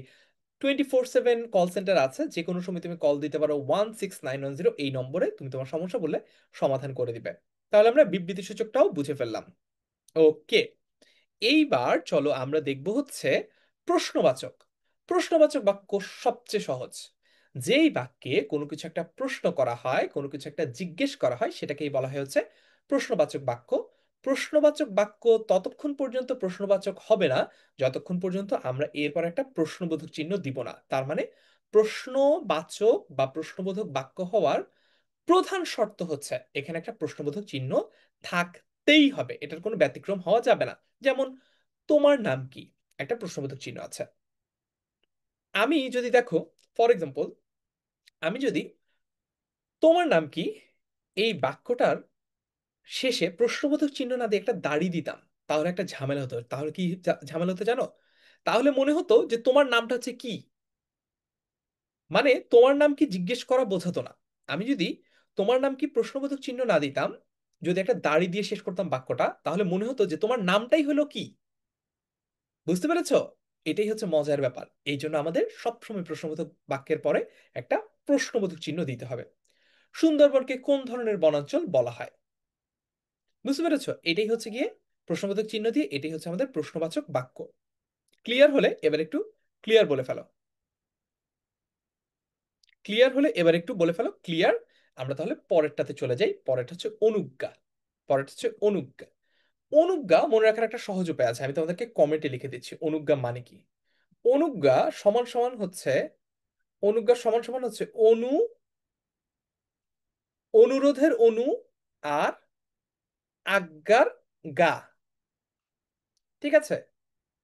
24/7 কল সেন্টার আছে, যে কোনো সময় তুমি কল দিতে পারো 16910, এই নম্বরে তুমি তোমার সমস্যা বললে সমাধান করে দিবে। তাহলে আমরা বিবৃতি সূচকটাও বুঝে ফেললাম। ওকে, এইবার চলো আমরা দেখব হচ্ছে প্রশ্নবাচক। প্রশ্নবাচক বাক্য সবচেয়ে সহজ। যেই বাক্যে কোনো কিছু একটা প্রশ্ন করা হয়, কোনো কিছু একটা জিজ্ঞেস করা হয়, সেটাকেই বলা হয় হচ্ছে প্রশ্নবাচক বাক্য। প্রশ্নবাচক বাক্য ততক্ষণ পর্যন্ত প্রশ্নবাচক হবে না যতক্ষণ পর্যন্ত আমরা এরপর একটা প্রশ্নবোধক চিহ্ন দিব না। তার মানে প্রশ্নবাচক বা প্রশ্নবোধক বাক্য হওয়ার প্রধান শর্ত হচ্ছে এখানে একটা প্রশ্নবোধক চিহ্ন থাকতেই হবে, এটার কোনো ব্যতিক্রম হওয়া যাবে না। যেমন তোমার নাম কি, একটা প্রশ্নবোধক চিহ্ন আছে। আমি যদি দেখো, ফর এক্সাম্পল, আমি যদি তোমার নাম কি এই বাক্যটার শেষে প্রশ্নবোধক চিহ্ন না দিয়ে একটা দাড়ি দিতাম, তাহলে একটা ঝামেলা হতো। তাহলে কি ঝামেলা হতো জানো? তাহলে মনে হতো যে তোমার নামটা হচ্ছে কি, মানে তোমার নাম কি জিজ্ঞেস করা বোঝাতো না। আমি যদি তোমার নাম কি প্রশ্নবোধক চিহ্ন না দিতাম, যদি একটা দাড়ি দিয়ে শেষ করতাম বাক্যটা, তাহলে মনে হতো যে তোমার নামটাই হলো কি। বুঝতে পেরেছো? এটাই হচ্ছে মজার ব্যাপার। এই জন্য আমাদের সবসময় প্রশ্নবোধক বাক্যের পরে একটা প্রশ্নবোধক চিহ্ন দিতে হবে। সুন্দরবনকে কোন ধরনের বনাঞ্চল বলা হয়? বুঝতে পেরেছো? এটাই হচ্ছে গিয়ে প্রশ্নবোধক চিহ্ন দিয়ে, এটাই হচ্ছে আমাদের প্রশ্নবাচক বাক্য। ক্লিয়ার হলে এবার একটু ক্লিয়ার বলে ফেলো। ক্লিয়ার হলে এবার একটু বলে ফেলো ক্লিয়ার। আমরা তাহলে পরেরটাতে চলে যাই। পরেরটা হচ্ছে অনুজ্ঞা। পরেরটা হচ্ছে অনুজ্ঞা। অনুজ্ঞা মনে রাখার একটা সহজ উপায় আছে, আমি তোমাদেরকে কমেন্টে লিখে দিচ্ছি অনুজ্ঞা মানে কি। অনুজ্ঞা সমান সমান হচ্ছে, অনুজ্ঞা সমান সমান হচ্ছে অনুরোধের অনু আর আজ্ঞার গা। ঠিক আছে?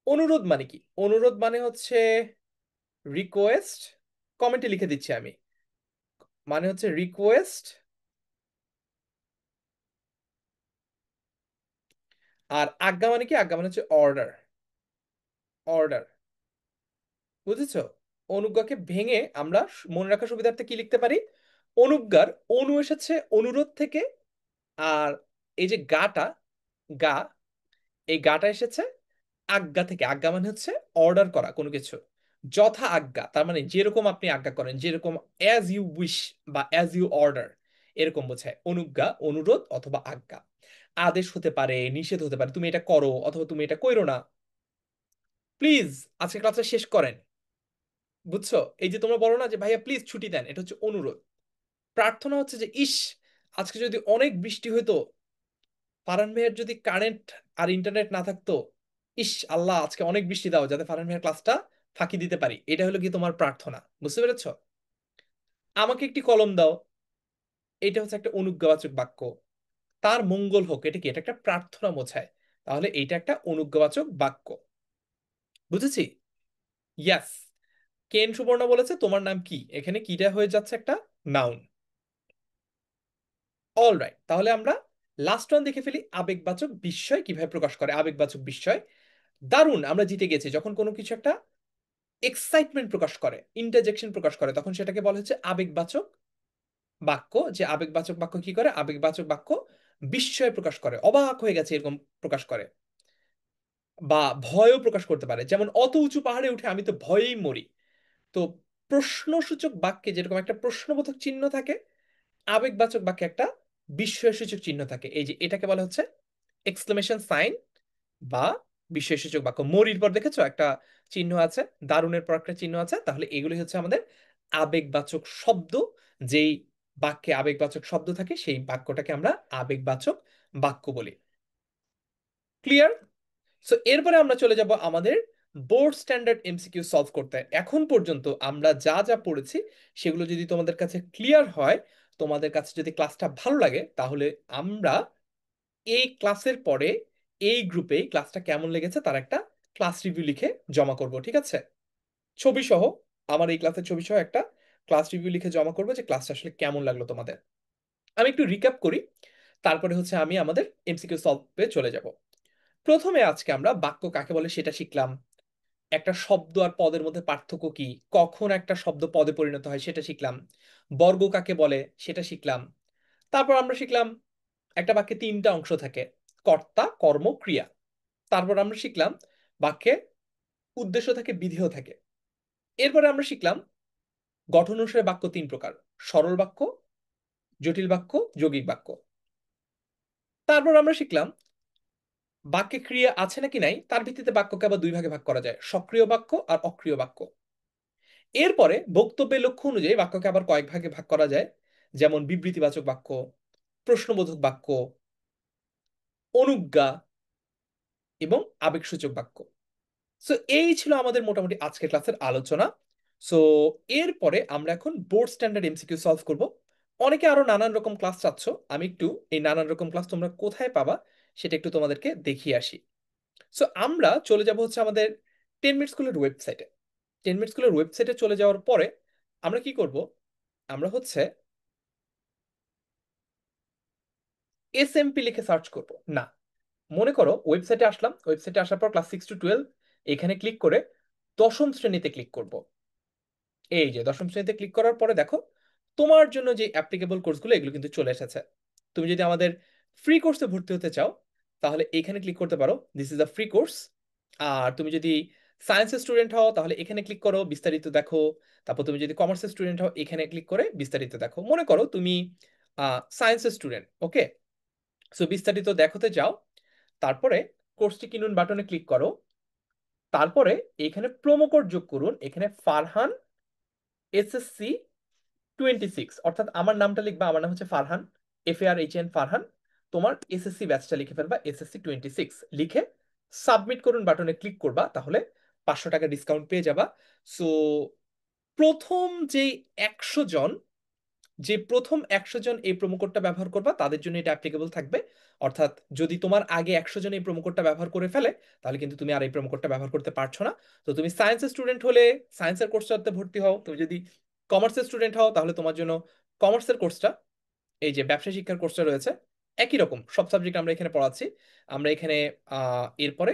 অনুরোধ মানে কি? অনুরোধ মানে হচ্ছে রিকোয়েস্ট। কমেন্টে লিখে দিচ্ছি আমি। মানে হচ্ছে রিকোয়েস্ট। আর আজ্ঞা মানে কি? আজ্ঞা মানে হচ্ছে অর্ডার। অর্ডার। বুঝেছো? অনুজ্ঞাকে ভেঙে আমরা মনে রাখার সুবিধার্থে কি লিখতে পারি? অনুজ্ঞার অনু এসেছে অনুরোধ থেকে, আর এই যে গাটা, গা, এই গাটা এসেছে আজ্ঞা থেকে। আজ্ঞা মানে হচ্ছে অর্ডার করা কোনো কিছু। যথা আজ্ঞা তার মানে যেরকম আপনি আজ্ঞা করেন, যেরকম অ্যাজ ইউ উইশ বা অ্যাজ ইউ অর্ডার, এরকম বোঝায় অনুজ্ঞা, অনুরোধ অথবা আজ্ঞা। আদেশ হতে পারে, নিষেধ হতে পারে, তুমি এটা করো অথবা তুমি এটা কইরো না, প্লিজ আজকে ক্লাসটা শেষ করেন। বুঝছো? এই যে তোমরা বলো না যে ভাইয়া প্লিজ ছুটি দেন, এটা হচ্ছে অনুরোধ। প্রার্থনা হচ্ছে যে ইস, আজকে যদি অনেক বৃষ্টি হইতো, ফারহান ভাইয়ের যদি কারেন্ট আর ইন্টারনেট না থাকতো, ইস আল্লাহ আজকে অনেক বৃষ্টি দাও যাতে ফারহান ভাইয়ের ক্লাসটা ফাঁকি দিতে পারি। এটা হলো কি তোমার প্রার্থনা। বুঝতে পেরেছো? আমাকে একটি কলম দাও, এটা হচ্ছে একটা অনুজ্ঞাবাচক বাক্য। তার মঙ্গল হোক, এটা কি? এটা একটা প্রার্থনা বোঝায়। তাহলে এইটা একটা অনুজ্ঞাবাচক বাক্য। বুঝেছি? ইয়াস। কেন সুবর্ণা বলেছে তোমার নাম কি, এখানে কিটা হয়ে যাচ্ছে একটা নাউন। অলরাইট, তাহলে আমরা লাস্ট ওয়ান দেখে ফেলি, আবেগবাচক বিস্ময় কিভাবে প্রকাশ করে। আবেগবাচক বিস্ময়, দারুণ আমরা জিতে গেছি, যখন কোনো কিছু একটা এক্সাইটমেন্ট প্রকাশ করে, ইন্টারজেকশন প্রকাশ করে, তখন সেটাকে বলা হচ্ছে আবেগবাচক বাক্য। যে আবেগবাচক বাক্য কি করে? আবেগবাচক বাক্য বিস্ময় প্রকাশ করে, অবাক হয়ে গেছে এরকম প্রকাশ করে, বা ভয়ও প্রকাশ করতে পারে। যেমন অত উঁচু পাহাড়ে উঠে আমি তো ভয়েই মরি। তো প্রশ্নসূচক বাক্যে যেরকম একটা প্রশ্নবোধক চিহ্ন থাকে, আবেগবাচক বাক্যে একটা বিস্ময়সূচক চিহ্ন থাকে। এই যে এটাকে বলা হচ্ছে এক্সক্লেমেশন সাইন বা বিস্ময়সূচক বাক্য। মরির পর দেখেছো একটা চিহ্ন আছে, দারুণের পর একটা চিহ্ন আছে, তাহলে এগুলি হচ্ছে আমাদের আবেগবাচক শব্দ। যেই বাক্যে আবেগবাচক শব্দ থাকে সেই বাক্যটাকে আমরা আবেগবাচক বাক্য বলি। ক্লিয়ার? সো এরপরে আমরা চলে যাব আমাদের বোর্ড স্ট্যান্ডার্ড এমসিকিউ সলভ করতে। এখন পর্যন্ত আমরা যা যা পড়েছি সেগুলো যদি তোমাদের কাছে ক্লিয়ার হয়, তোমাদের কাছে যদি ক্লাসটা ভালো লাগে, তাহলে আমরা এই ক্লাসের পরে এই গ্রুপে ক্লাসটা কেমন লেগেছে তার একটা ক্লাস রিভিউ লিখে জমা করব। ঠিক আছে? ছবি সহ, আমার এই ক্লাসের ছবি সহ একটা ক্লাস রিভিউ লিখে জমা করবো যে ক্লাসটা আসলে কেমন লাগলো তোমাদের। আমি একটু রিক্যাপ করি, তারপরে হচ্ছে আমি আমাদের এমসিকিউ সলভে চলে যাব। প্রথমে আজকে আমরা বাক্য কাকে বলে সেটা শিখলাম, একটা শব্দ আর পদের মধ্যে পার্থক্য কি, কখন একটা শব্দ পদে পরিণত হয় সেটা শিখলাম, বর্গ কাকে বলে সেটা শিখলাম। তারপর আমরা শিখলাম একটা বাক্যে তিনটা অংশ থাকে, কর্তা, কর্ম, ক্রিয়া। তারপর আমরা শিখলাম বাক্যে উদ্দেশ্য থাকে, বিধেয় থাকে। এরপরে আমরা শিখলাম গঠন অনুসারে বাক্য তিন প্রকার, সরল বাক্য, জটিল বাক্য, যৌগিক বাক্য। তারপর আমরা শিখলাম বাক্যে ক্রিয়া আছে নাকি নাই তার ভিত্তিতে বাক্যকে আবার দুই ভাগে ভাগ করা যায়, সক্রিয় বাক্য আর অক্রিয় বাক্য। এরপরে বক্তব্যের লক্ষ্য অনুযায়ী বাক্যকে আবার কয়েক ভাগে ভাগ করা যায়, যেমন বিবৃতিবাচক বাক্য, প্রশ্নবোধক বাক্য, অনুজ্ঞা এবং আবেগসূচক বাক্য। সো এই ছিল আমাদের মোটামুটি আজকের ক্লাসের আলোচনা। সো এরপরে আমরা এখন বোর্ড স্ট্যান্ডার্ড এমসিকিউ সলভ করব। অনেকে আরো নানান রকম ক্লাস চাচ্ছ, আমি একটু এই নানান রকম ক্লাস তোমরা কোথায় পাবা সেটা একটু তোমাদেরকে দেখিয়ে আসি। সো আমরা চলে যাব হচ্ছে আমাদের 10 মিনিট স্কুলের ওয়েবসাইটে। 10 মিনিট স্কুলের ওয়েবসাইটে চলে যাওয়ার পরে আমরা কি করব, আমরা হচ্ছে এসএমপি লিখে সার্চ করব না, মনে করো ওয়েবসাইটে আসলাম, ওয়েবসাইটে আসার পর ক্লাস 6 to 12 এখানে ক্লিক করে দশম শ্রেণীতে ক্লিক করব। এই যে দশম শ্রেণীতে ক্লিক করার পরে দেখো তোমার জন্য যে অ্যাপ্লিকেবল কোর্সগুলো এগুলো কিন্তু চলে এসেছে। তুমি যদি আমাদের ফ্রি কোর্সে ভর্তি হতে চাও তাহলে এখানে ক্লিক করতে পারো, this is a free course. আর তুমি যদি সায়েন্সের স্টুডেন্ট হও তাহলে এখানে ক্লিক করো, বিস্তারিত দেখো। তারপর তুমি যদি কমার্সের স্টুডেন্ট হও এখানে ক্লিক করে বিস্তারিত দেখো। মনে করো তুমি সায়েন্সের স্টুডেন্ট, ওকে। সো বিস্তারিত দেখতে যাও, তারপরে কোর্সটি কিনুন বাটনে ক্লিক করো। তারপরে এখানে প্রোমো কোড যোগ করুন, এখানে ফারহান এসএসসি 26, অর্থাৎ আমার নামটা লিখবা, আমার নাম হচ্ছে ফারহান, FARHN ফারহান। তোমার এসএসসি ব্যাচটা লিখে ফেলবা, SSC 26 লিখে সাবমিট করুন বাটনে ক্লিক করবা, তাহলে 500 টাকা ডিসকাউন্ট পেয়ে যাবা। সো প্রথম যেই 100 জন, যে প্রথম 100 জন এই প্রোমো কোডটা ব্যবহার করবা তাদের জন্য এটা অ্যাপ্লিকেবল থাকবে। অর্থাৎ যদি তোমার আগে 100 জন এই প্রোমো কোডটা ব্যবহার করে ফেলে তাহলে কিন্তু তুমি আর এই প্রোমো কোডটা ব্যবহার করতে পারছো না। তো তুমি সায়েন্সের স্টুডেন্ট হলে সায়েন্সের কোর্সটাতে ভর্তি হও, তুমি যদি কমার্সের স্টুডেন্ট হও তাহলে তোমার জন্য কমার্সের কোর্সটা, এই যে ব্যবসা শিক্ষার কোর্সটা রয়েছে, একই রকম সব সাবজেক্ট আমরা এখানে পড়াচ্ছি। আমরা এখানে এরপরে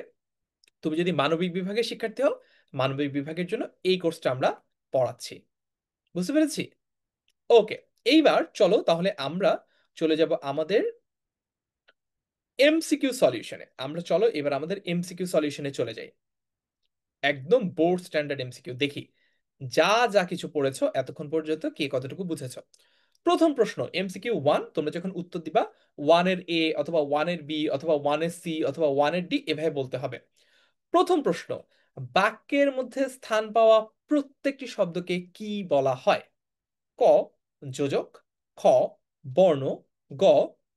তুমি যদি মানবিক বিভাগের শিক্ষার্থী হও, মানবিক বিভাগের জন্য এই কোর্সটা আমরা পড়াচ্ছি। বুঝতে পেরেছি? ওকে, এইবার চলো তাহলে আমরা চলে যাব আমাদের এমসিকিউ সলিউশনে। আমরা চলো এবার আমাদের এমসিকিউ সলিউশনে চলে যাই, একদম বোর্ড স্ট্যান্ডার্ড এমসিকিউ দেখি যা যা কিছু পড়েছো এতক্ষণ পর্যন্ত কে কতটুকু বুঝেছো। প্রথম প্রশ্ন MCQ 1, তোমরা যখন উত্তর দিবা 1 এর A অথবা 1 এর B অথবা 1 এর C অথবা 1 এর D এভাবে বলতে হবে। প্রথম প্রশ্ন, বাক্যের মধ্যে স্থান পাওয়া প্রত্যেকটি শব্দকে কি বলা হয়? ক যোজক, খ বর্ণ, গ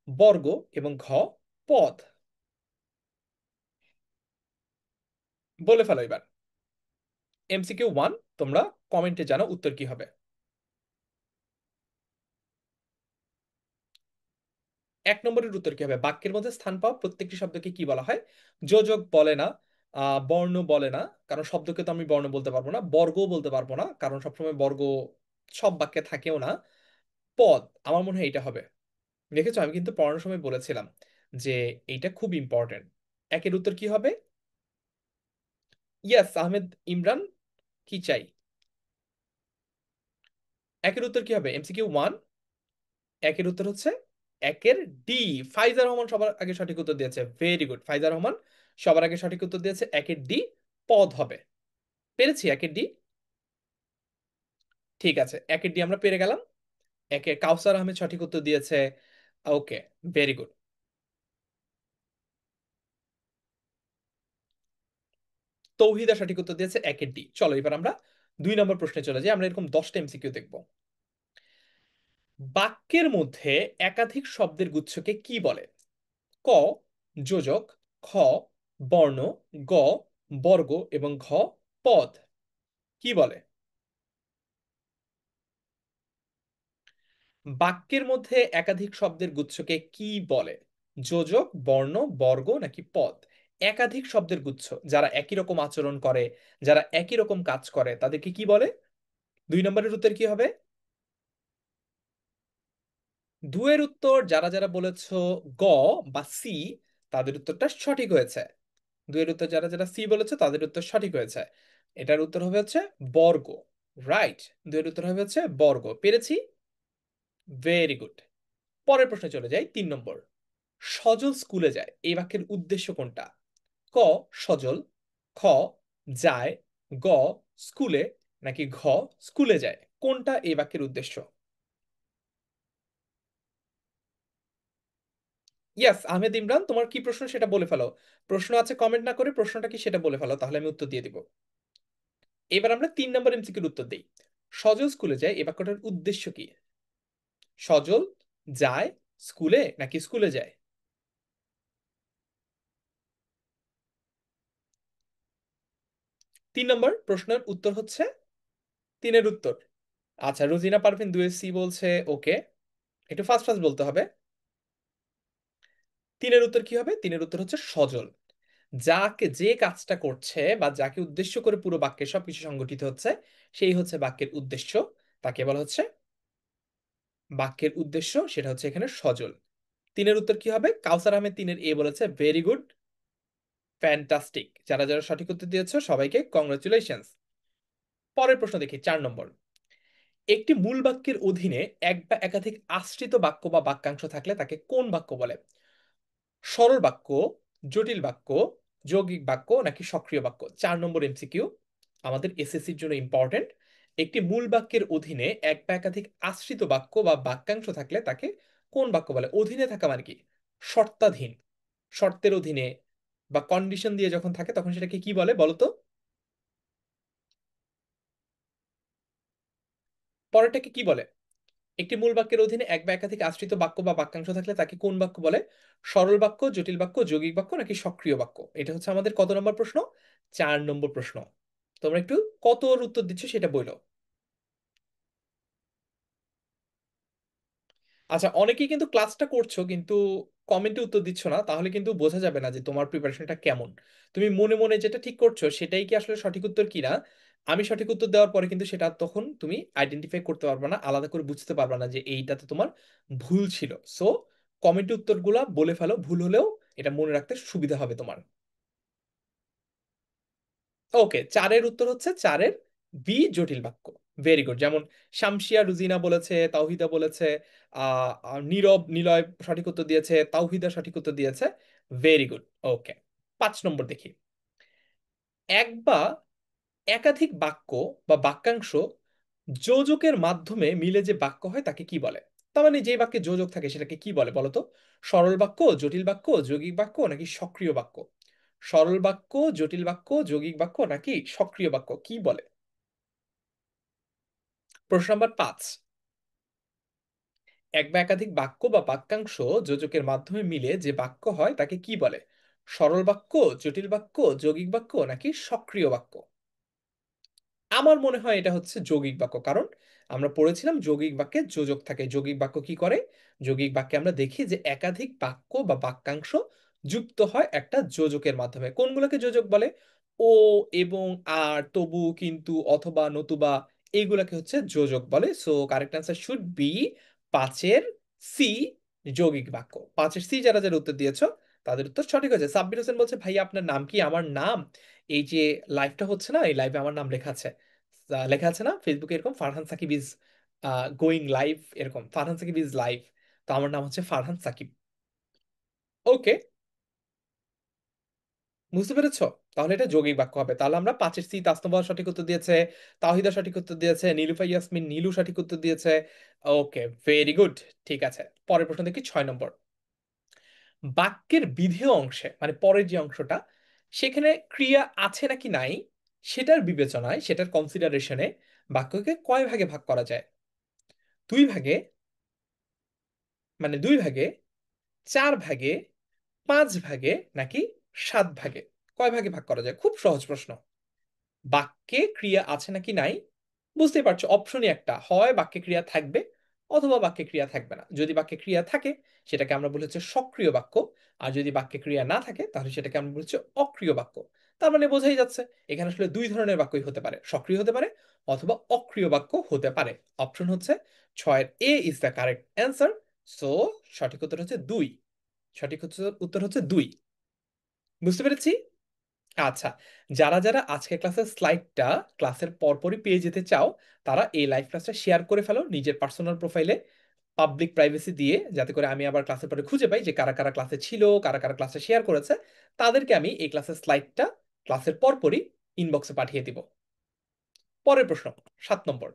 বর্গ এবং ঘ পদ। বলে ফেলো এবার। MCQ 1 তোমরা কমেন্টে জানো উত্তর কি হবে। 1 নম্বরের উত্তর কি হবে? বাক্যের মধ্যে স্থান পাওয়া প্রত্যেকটি শব্দকে কি বলা হয়? যোজক বলে না, বর্ণ বলে না, কারণ শব্দকে তো আমি বর্ণ বলতে পারবো না, বর্গও বলতে পারবো না কারণ সবসময় বর্গ সব বাক্যে থাকেও না, পদ। আমার মনে হয় এটা হবে। দেখেছো আমি কিন্তু পড়ানোর সময় বলেছিলাম যে এইটা খুব ইম্পর্টেন্ট। একের উত্তর কি হবে? ইয়াস আহমেদ ইমরান, কি চাই? একের উত্তর কি হবে? MCQ 1 একের উত্তর হচ্ছে একের ডি। ফাইজার রহমান সবার আগে সঠিক উত্তর দিয়েছে, ভেরি গুড। ফাইজার রহমান সবার আগে সঠিক উত্তর দিয়েছে, একের ডি পদ হবে। পেরেছি একের ডি। ঠিক আছে, একের ডি আমরা পেরে গেলাম। একে কাউসার আহমেদ সঠিক উত্তর দিয়েছে, ওকে, ভেরি গুড। তৌহিদা সঠিক উত্তর দিয়েছে একের ডি। চলো এবার আমরা 2 নম্বর প্রশ্নে চলে যাই, আমরা এরকম 10টা এমসিকিউ দেখবো। বাক্যের মধ্যে একাধিক শব্দের গুচ্ছকে কি বলে? ক যোজক, খ বর্ণ, গ বর্গ এবং ঘ পদ। কি বলে? বাক্যের মধ্যে একাধিক শব্দের গুচ্ছকে কি বলে? যোজক, বর্ণ, বর্গ নাকি পদ? একাধিক শব্দের গুচ্ছ যারা একই রকম আচরণ করে, যারা একই রকম কাজ করে তাদেরকে কি বলে? 2 নম্বরের উত্তর কি হবে? দুয়ের উত্তর যারা যারা বলেছো গ বা সি, তাদের উত্তরটা সঠিক হয়েছে। দুয়ের উত্তর যারা যারা সি বলেছে তাদের উত্তর সঠিক হয়েছে। এটার উত্তর হবে হচ্ছে বর্গ। রাইট, দুয়ের উত্তর হবে হচ্ছে বর্গ। পেরেছি। Very good. পরের প্রশ্নে চলে যাই, 3 নম্বর। সজল স্কুলে যায় এই বাক্যের উদ্দেশ্য কোনটা? ক সজল, খ যায়, গ স্কুলে, নাকি ঘ স্কুলে যায়? কোনটা এই বাক্যের উদ্দেশ্য? ইয়াস, আহমেদ ইমরান, তোমার কি প্রশ্ন সেটা বলে ফেলো। প্রশ্ন আছে, কমেন্ট না করে প্রশ্নটা কি সেটা বলে ফেলো, তাহলে আমি উত্তর দিয়ে দিব। এবার আমরা 3 নম্বর এমসিকিউর উত্তর দিই। সজল স্কুলে যায় এই বাক্যটার উদ্দেশ্য কি? সজল যায় স্কুলে নাকি স্কুলে যায়? 3 নম্বর প্রশ্নের উত্তর হচ্ছে তিনের উত্তর। আচ্ছা, রোজিনা পারভিন 2 সি বলছে। ওকে, একটু ফাস্ট ফাস্ট বলতে হবে। তিনের উত্তর কি হবে? তিনের উত্তর হচ্ছে সজল। যাকে যে কাজটা করছে বা যাকে উদ্দেশ্য করে পুরো বাক্যে সবকিছু সংগঠিত হচ্ছে, সেই হচ্ছে বাক্যের উদ্দেশ্য। তাকে বলা হচ্ছে বাক্যের উদ্দেশ্য, সেটা হচ্ছে এখানে সজল। তিনের উত্তর কি হবে? কাউসার আহমেদ 3-এ বলেছে ভেরি গুড, ফ্যান্টাস্টিক। যারা যারা সঠিক উত্তর দিয়েছো সবাইকে কংগ্রাচুলেশনস। পরের প্রশ্ন দেখি, 4 নম্বর। একটি মূল বাক্যের অধীনে এক বা একাধিক আশ্রিত বাক্য বা বাক্যাংশ থাকলে তাকে কোন বাক্য বলে? সরল বাক্য, জটিল বাক্য, যৌগিক বাক্য, নাকি সক্রিয় বাক্য? 4 নম্বর এমসিকিউ, আমাদের এসএসসির জন্য ইম্পর্টেন্ট। একটি মূল বাক্যের অধীনে এক বা একাধিক আশ্রিত বাক্য বা বাক্যাংশ থাকলে তাকে কোন বাক্য বলে? অধীনে থাকা মানে কি? শর্তাধীন, শর্তের অধীনে বা কন্ডিশন দিয়ে যখন থাকে তখন সেটাকে কি বলে বলো তো? পরেরটাকে কি বলে? একটি মূল বাক্যের অধীনে এক বা একাধিক আশ্রিত বাক্য বা বাক্যাংশ থাকলে তাকে কোন বাক্য বলে? সরল বাক্য, জটিল বাক্য, যৌগিক বাক্য, নাকি সক্রিয় বাক্য? এটা হচ্ছে আমাদের কত নম্বর প্রশ্ন? 4 নম্বর প্রশ্ন। তোমরা একটু কত উত্তর দিচ্ছ সেটা বলো। আচ্ছা, অনেকেই কিন্তু ক্লাসটা করছো কিন্তু কমেন্টে উত্তর দিচ্ছ না, তাহলে কিন্তু বোঝা যাবে না যে তোমার প্রিপারেশনটা কেমন। তুমি মনে মনে যেটা ঠিক করছো সেটাই কি আসলে সঠিক উত্তর কিনা? আমি সঠিক উত্তর দেওয়ার পরে কিন্তু সেটা তখন তুমি আইডেন্টিফাই করতে পারবে না, আলাদা করে বুঝতে পারবে না যে এইটাতে তোমার ভুল ছিল। সো কমেন্টে উত্তরগুলা বলে ফেলো, ভুল হলেও এটা মনে রাখতে সুবিধা হবে তোমার। ওকে, চারের উত্তর হচ্ছে চারের বি, জটিল বাক্য। Very good. যেমন শামসিয়া রুজিনা বলেছে, তাওহিদা বলেছে, নীরব নিলয় সঠিক উত্তর দিয়েছে, তাওহিদা সঠিক উত্তর দিয়েছে। Very good. ওকে, 5 নম্বর দেখি। এক বা একাধিক বাক্য বা বাক্যাংশ যোজকের মাধ্যমে মিলে যে বাক্য হয় তাকে কি বলে? তার মানে যে বাক্যে যোজক থাকে সেটাকে কি বলে বলো তো? সরল বাক্য, জটিল বাক্য, যৌগিক বাক্য, নাকি সক্রিয় বাক্য? সরল বাক্য, জটিল বাক্য, যৌগিক বাক্য, নাকি সক্রিয় বাক্য, কি বলে? প্রশ্ন নাম্বার 5। এক বা একাধিক বাক্য বা বাক্যাংশ যোজকের মাধ্যমে মিলে যে বাক্য হয় তাকে কি বলে? সরল বাক্য, জটিল বাক্য, যৌগিক বাক্য, নাকি সক্রিয় বাক্য? আমার মনে হয় এটা হচ্ছে যৌগিক বাক্য, কারণ আমরা পড়েছিলাম যৌগিক বাক্যে যোজক থাকে। যৌগিক বাক্য কি করে? যৌগিক বাক্যে আমরা দেখি যে একাধিক বাক্য বা বাক্যাংশ যুক্ত হয় একটা যোজকের মাধ্যমে। কোনগুলোকে যোজক বলে? ও, এবং, আর, তবু, কিন্তু, অথবা, নতুবা, এইগুলাকে হচ্ছে যোজক বলে। So correct answer should be 5-এর সি, যৌগিক বাক্য। 5-এর সি যারা যারা উত্তর দিয়েছো তাদের উত্তর সঠিক হয়েছে। সাব্বির হোসেন বলছে ভাই আপনার নাম কি? আমার নাম, এই যে লাইভটা হচ্ছে না, এই লাইভে আমার নাম লেখা আছে। লেখা আছে না ফেসবুকে এরকম, Farhan Sakib is going live, এরকম ফারহান সাকিব ইজ লাইভ। তো আমার নাম হচ্ছে ফারহান সাকিব। ওকে, বুঝতে পেরেছো? তাহলে এটা যৌগিক বাক্য হবে। তাহলে আমরা 5-এর সি, তাসনবাহ সঠিক উত্তর দিয়েছে, তাওহিদা সঠিক উত্তর দিয়েছে, নীলুফা ইয়াসমিন নীলু সঠিক উত্তর দিয়েছে। ওকে, ভেরি গুড। ঠিক আছে, পরের প্রশ্ন দেখি, 6 নম্বর। বাক্যের বিধেয় অংশে মানে পরের যে অংশটা, সেখানে ক্রিয়া আছে নাকি নাই সেটার বিবেচনায়, সেটার কনসিডারেশনে বাক্যকে কয় ভাগে ভাগ করা যায়? 2 ভাগে, মানে 2 ভাগে, 4 ভাগে, 5 ভাগে, নাকি 7 ভাগে? কয় ভাগে ভাগ করা যায়? খুব সহজ প্রশ্ন। বাক্যে ক্রিয়া আছে নাকি নাই, বুঝতেই পারছো অপশনই একটা, হয় বাক্যে ক্রিয়া থাকবে অথবা বাক্যে ক্রিয়া থাকবে না। যদি বাক্যে ক্রিয়া থাকে সেটাকে আমরা বলি হচ্ছে সক্রিয় বাক্য, আর যদি বাক্যে ক্রিয়া না থাকে তাহলে সেটাকে আমরা বলি হচ্ছে অক্রিয় বাক্য। তার মানে বোঝাই যাচ্ছে এখানে আসলে 2 ধরনের বাক্যই হতে পারে, সক্রিয় হতে পারে অথবা অক্রিয় বাক্য হতে পারে। অপশন হচ্ছে 6-এর A is the correct answer. So সঠিক উত্তর হচ্ছে দুই। সঠিক উত্তর হচ্ছে দুই। বুঝতে পেরেছি। আচ্ছা, যারা যারা আজকের ক্লাসের স্লাইডটা ক্লাসের পরপরই পেয়ে যেতে চাও, তারা এই লাইভ ক্লাসটা শেয়ার করে ফেলো নিজের পার্সোনাল প্রোফাইলে, পাবলিক প্রাইভেসি দিয়ে, যাতে করে আমি আবার ক্লাসের পরে খুঁজে পাই যে কারা কারা ক্লাসে ছিল, কারা কারা ক্লাসে শেয়ার করেছে। তাদেরকে আমি এই ক্লাসের স্লাইডটা ক্লাসের পরপরই ইনবক্সে পাঠিয়ে দিব। পরের প্রশ্ন, 7 নম্বর।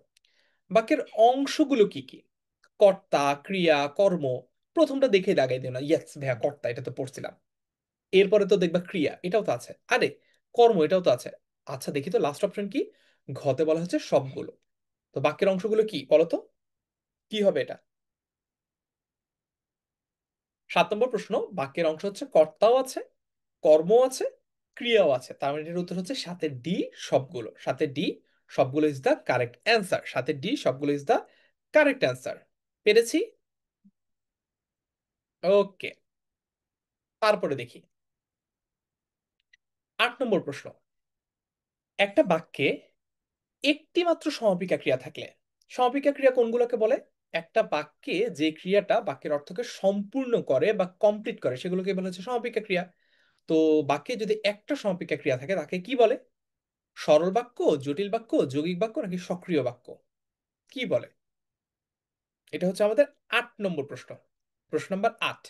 বাক্যের অংশগুলো কি কি? কর্তা, ক্রিয়া, কর্ম। প্রথমটা দেখে দাগাই দিও না, ইয়েস ভাইয়া কর্তা, এটা তো পড়ছিলাম। এরপরে তো দেখবা ক্রিয়া, এটাও তো আছে। আরে কর্ম, এটাও তো আছে। আচ্ছা দেখি তো লাস্ট অপশন কি। ঘতে বলা হচ্ছে সবগুলো। তো বাক্যের অংশগুলো কি বলো তো, কি হবে এটা? 7 নম্বর প্রশ্ন, বাক্যের অংশ হচ্ছে কর্তাও আছে, কর্ম আছে, ক্রিয়াও আছে। তার মানে এটার উত্তর হচ্ছে সাথে ডি সবগুলো। সাথে ডি সবগুলো ইজ দা কারেক্ট অ্যান্সার। সাথে ডি সবগুলো ইজ দা কারেক্ট অ্যান্সার। পেরেছি। ওকে, তারপরে দেখি 8 নম্বর প্রশ্ন। একটা বাক্যে একটি মাত্র সমাপিকা ক্রিয়া থাকলে, সমাপিকা ক্রিয়া কোনগুলোকে বলে? একটা বাক্যে যে ক্রিয়াটা বাক্যের অর্থকে সম্পূর্ণ করে বা কমপ্লিট করে সেগুলোকে বলা হচ্ছে সমাপিকা ক্রিয়া। তো বাক্যে যদি একটা সমাপিকা ক্রিয়া থাকে তাকে কি বলে? সরল বাক্য, জটিল বাক্য, যৌগিক বাক্য নাকি সক্রিয় বাক্য? কি বলে? এটা হচ্ছে আমাদের 8 নম্বর প্রশ্ন। প্রশ্ন নাম্বার 8।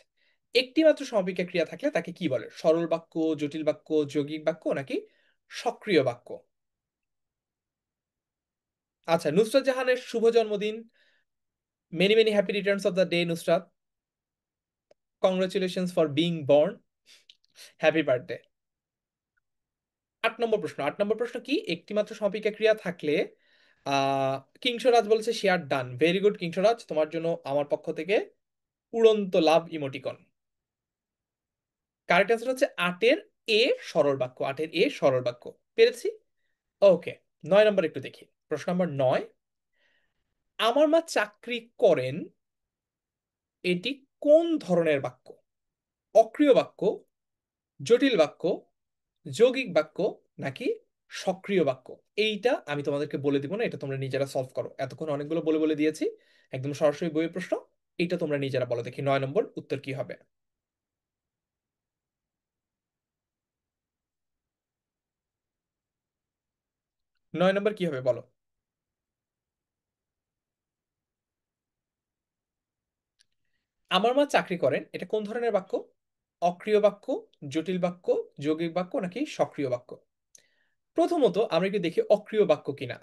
একটি মাত্র সমাপিকা ক্রিয়া থাকলে তাকে কি বলে? সরল বাক্য, জটিল বাক্য, যৌগিক বাক্য নাকি সক্রিয় বাক্য? আচ্ছা, নুসরাত জাহানের শুভ জন্মদিন। Many many happy Returns of the day Nusrat. Congratulations for being born. Happy birthday. 8 নম্বর প্রশ্ন। 8 নম্বর প্রশ্ন কি? একটি মাত্র সমাপিকা ক্রিয়া থাকলে কিংসরাজ বলেছে শেয়ার ডান। ভেরি গুড কিংসরাজ, তোমার জন্য আমার পক্ষ থেকে উড়ন্ত লাভ ইমোটিকন। কারেক্ট অ্যান্সার হচ্ছে 8-এর এ সরল বাক্য। 8-এর এ সরল বাক্য। পেরেছি। ওকে, 9 নম্বর একটু দেখি। প্রশ্ন নম্বর 9। আমার মা চাকরি করেন, এটি কোন ধরনের বাক্য? অক্রিয় বাক্য, জটিল বাক্য, যৌগিক বাক্য নাকি সক্রিয় বাক্য? এইটা আমি তোমাদেরকে বলে দিব না, এটা তোমরা নিজেরা সলভ করো। এতক্ষণ অনেকগুলো বলে বলে দিয়েছি, একদম সরাসরি বইয়ের প্রশ্ন। এইটা তোমরা নিজেরা বলো দেখি 9 নম্বর উত্তর কি হবে। 9 নম্বর কি হবে বলো। আমার মা চাকরি করেন, এটা কোন ধরনের বাক্য? অক্রিয় বাক্য, জটিল বাক্য, যৌগিক বাক্য নাকি সক্রিয় বাক্য? প্রথমত আমরা একটু দেখি অক্রিয় বাক্য কিনা।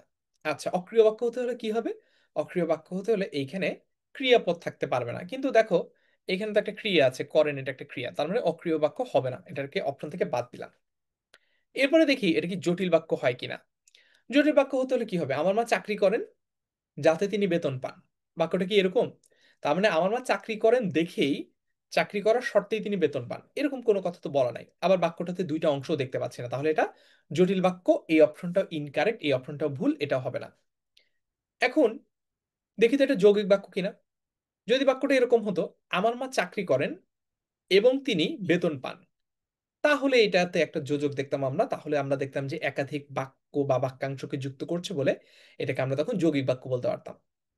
আচ্ছা, অক্রিয় বাক্য হতে হলে কি হবে? অক্রিয় বাক্য হতে হলে এইখানে ক্রিয়াপদ থাকতে পারবে না। কিন্তু দেখো এখানে তো একটা ক্রিয়া আছে, করেন, এটা একটা ক্রিয়া, তার মানে অক্রিয় বাক্য হবে না, এটাকে অপশন থেকে বাদ দিলাম। এরপরে দেখি এটা কি জটিল বাক্য হয় কিনা। জটিল বাক্য হতে হলে কি হবে? আমার মা চাকরি করেন যাতে তিনি বেতন পান। বাক্যটা কি এরকম? তার মানে আমার মা চাকরি করেন দেখেই চাকরি করার শর্তেই তিনি বেতন পান, এরকম কোনো কথা তো বলা নাই। আবার বাক্যটাতে দুইটা অংশ দেখতে পাচ্ছি না, তাহলে এটা জটিল বাক্য। এই অপশনটাও ইনকারেক্ট, এই অপশনটাও ভুল, এটা হবে না। এখন দেখি তো এটা যৌগিক বাক্য কিনা। যদি বাক্যটা এরকম হতো, আমার মা চাকরি করেন এবং তিনি বেতন পান, তাহলে এটাতে একটা যোজক দেখতাম আমরা। তাহলে আমরা দেখতাম যে একাধিক বাক্য বা বাক্যাংশকে যুক্ত করছে বলে এটাকে আমরা তখন যৌগিক বাক্য বলতে পারতাম।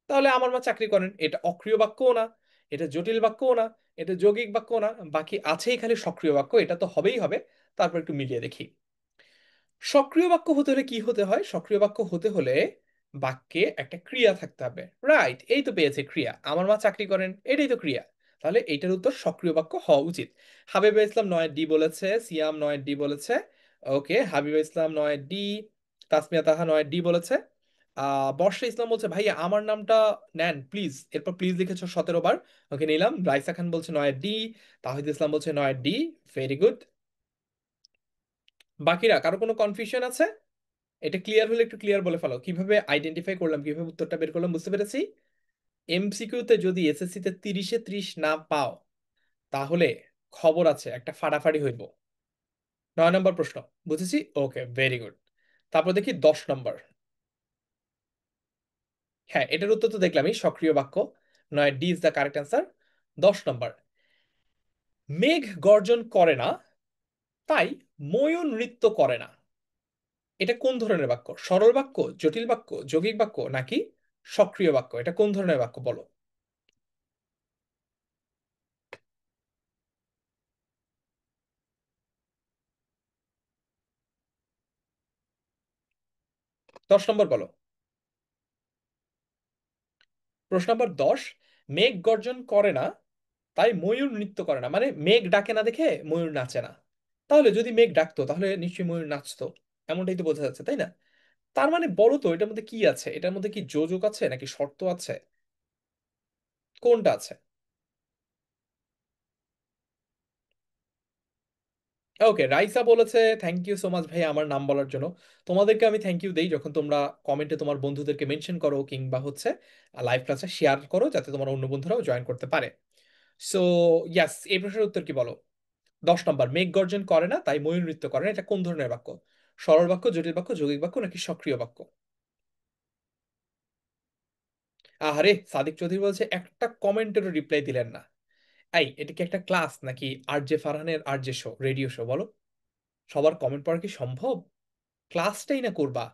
তাহলে আমার মা চাকরি করেন, এটা অক্রিয় বাক্যও না, এটা জটিল বাক্যও না, এটা যৌগিক বাক্যও না, বাকি আছেই খালি সক্রিয় বাক্য, এটা তো হবেই হবে। তারপর একটু মিলিয়ে দেখি। সক্রিয় বাক্য হতে হলে কি হতে হয়? সক্রিয় বাক্য হতে হলে বাক্যে একটা ক্রিয়া থাকতে হবে। রাইট, এই তো পেয়েছে ক্রিয়া, আমার মা চাকরি করেন, এটাই তো ক্রিয়া। তাহলে এইটার উত্তর সক্রিয় বাক্য হওয়া উচিত। হাবিবা ইসলাম 9 ডি বলেছে, সিয়াম 9 ডি বলেছে। ওকে, হাবিবা ইসলাম 9 ডি, তাসমিয়া তাহা 9 ডি বলেছে। বর্ষা ইসলাম বলছে ভাইয়া আমার নামটা নেন প্লিজ, এরপর প্লিজ লিখেছো 17 বার। ওকে, নিলাম। রাইসা খান বলছে 9 ডি। তাহিদ ইসলাম বলছে 9 ডি। Very good. বাকিরা কারো কোনো কনফিউশন আছে? এটা ক্লিয়ার হলে একটু ক্লিয়ার বলে ফেলো, কিভাবে আইডেন্টিফাই করলাম, কিভাবে উত্তরটা বের করলাম, বুঝতে পেরেছি। এমসিকিউতে যদি এসএসসি তে 30-এ 30 না পাও, তাহলে খবর আছে, একটা ফাড়াফাড়ি হইব। 9 নম্বর প্রশ্ন, বুঝেছি। ওকে, ভেরি গুড। তারপর দেখি 10 নম্বর। হ্যাঁ, এটার উত্তর তো দেখলামই, সক্রিয় বাক্য। 9 D is the correct answer. 10 নম্বর। মেঘ গর্জন করে না, তাই ময়ূর নৃত্য করে না। এটা কোন ধরনের বাক্য? সরল বাক্য, জটিল বাক্য, যৌগিক বাক্য নাকি সক্রিয় বাক্য? এটা কোন ধরনের বাক্য বলো। 10 নম্বর বলো। প্রশ্ন নম্বর 10, মেঘ গর্জন করে না তাই ময়ূর নৃত্য করে না, মানে মেঘ ডাকে না দেখে ময়ূর নাচে না। তাহলে যদি মেঘ ডাকতো তাহলে নিশ্চয়ই ময়ূর নাচতো, এমনটাই তো বোঝা যাচ্ছে তাই না? তার মানে বলো তো এটার মধ্যে কি আছে, এটার মধ্যে কি যোজক আছে নাকি শর্ত আছে, কোনটা আছে? ওকে, রাইসা বলেছে থ্যাংক ইউ সো মাচ ভাই আমার নাম বলার জন্য। তোমাদেরকে আমি থ্যাংক ইউ দেই যখন তোমরা কমেন্টে তোমার বন্ধুদেরকে মেনশন করো কিংবা হচ্ছে লাইভ ক্লাসে শেয়ার করো যাতে তোমার অন্য বন্ধুরাও জয়েন করতে পারে। সো ইয়াস, এই প্রশ্নের উত্তর কি বলো? 10 নম্বর, মেঘ গর্জন করে না তাই ময়ূর নৃত্য করে না, এটা কোন ধরনের বাক্য? সরল বাক্য, জটিল বাক্য, যৌগিক বাক্য নাকি সক্রিয় বাক্য? আহারে, সাদিক চৌধুরী বলছে একটা কমেন্টেরও রিপ্লাই দিলেন না। এই, এটা কি একটা ক্লাস নাকি আর জে ফারহানের আর জে শো, রেডিও শো বলো? সবার কমেন্ট পড়া কি সম্ভব? ক্লাসটাই না করবা,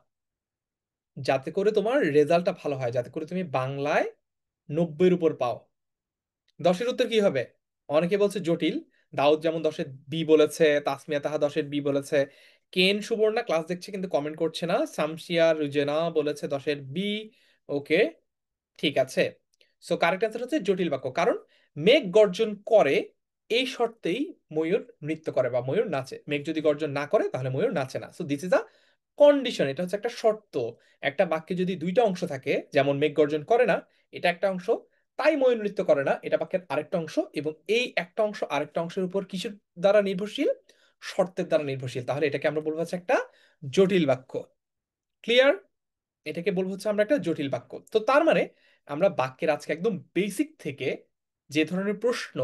যাতে করে তোমার রেজাল্টটা ভালো হয়, যাতে করে তুমি বাংলায় 90-এর উপর পাও। 10-এর উত্তর কি হবে? অনেকে বলছে জটিল। দাউদ যেমন 10-এর বি বলেছে, তাসমিয়া তাহা 10-এর বি বলেছে। কেন সুবর্ণা ক্লাস দেখছে কিন্তু কমেন্ট করছে না। সামসিয়া রুজেনা বলেছে 10-এর বি। ওকে, ঠিক আছে। সো কারেক্ট অ্যান্সার হচ্ছে জটিল বাক্য, কারণ মেঘ গর্জন করে এই শর্তেই ময়ূর নৃত্য করে বা ময়ূর নাচে। মেঘ যদি গর্জন না করে তাহলে ময়ূর নাচে না। So this is a condition, এটা হচ্ছে একটা শর্ত। একটা বাক্যে যদি দুইটা অংশ থাকে, যেমন মেঘ গর্জন করে না এটা একটা অংশ, তাই ময়ূর নৃত্য করে না এটা বাক্যের আরেকটা অংশ, এবং এই একটা অংশ আরেকটা অংশের উপর কিসের দ্বারা নির্ভরশীল? শর্তের দ্বারা নির্ভরশীল, তাহলে এটাকে আমরা বলবো হচ্ছে একটা জটিল বাক্য। ক্লিয়ার? এটাকে বলবো হচ্ছে আমরা একটা জটিল বাক্য। তো তার মানে আমরা বাক্যের আজকে একদম বেসিক থেকে যে ধরনের প্রশ্ন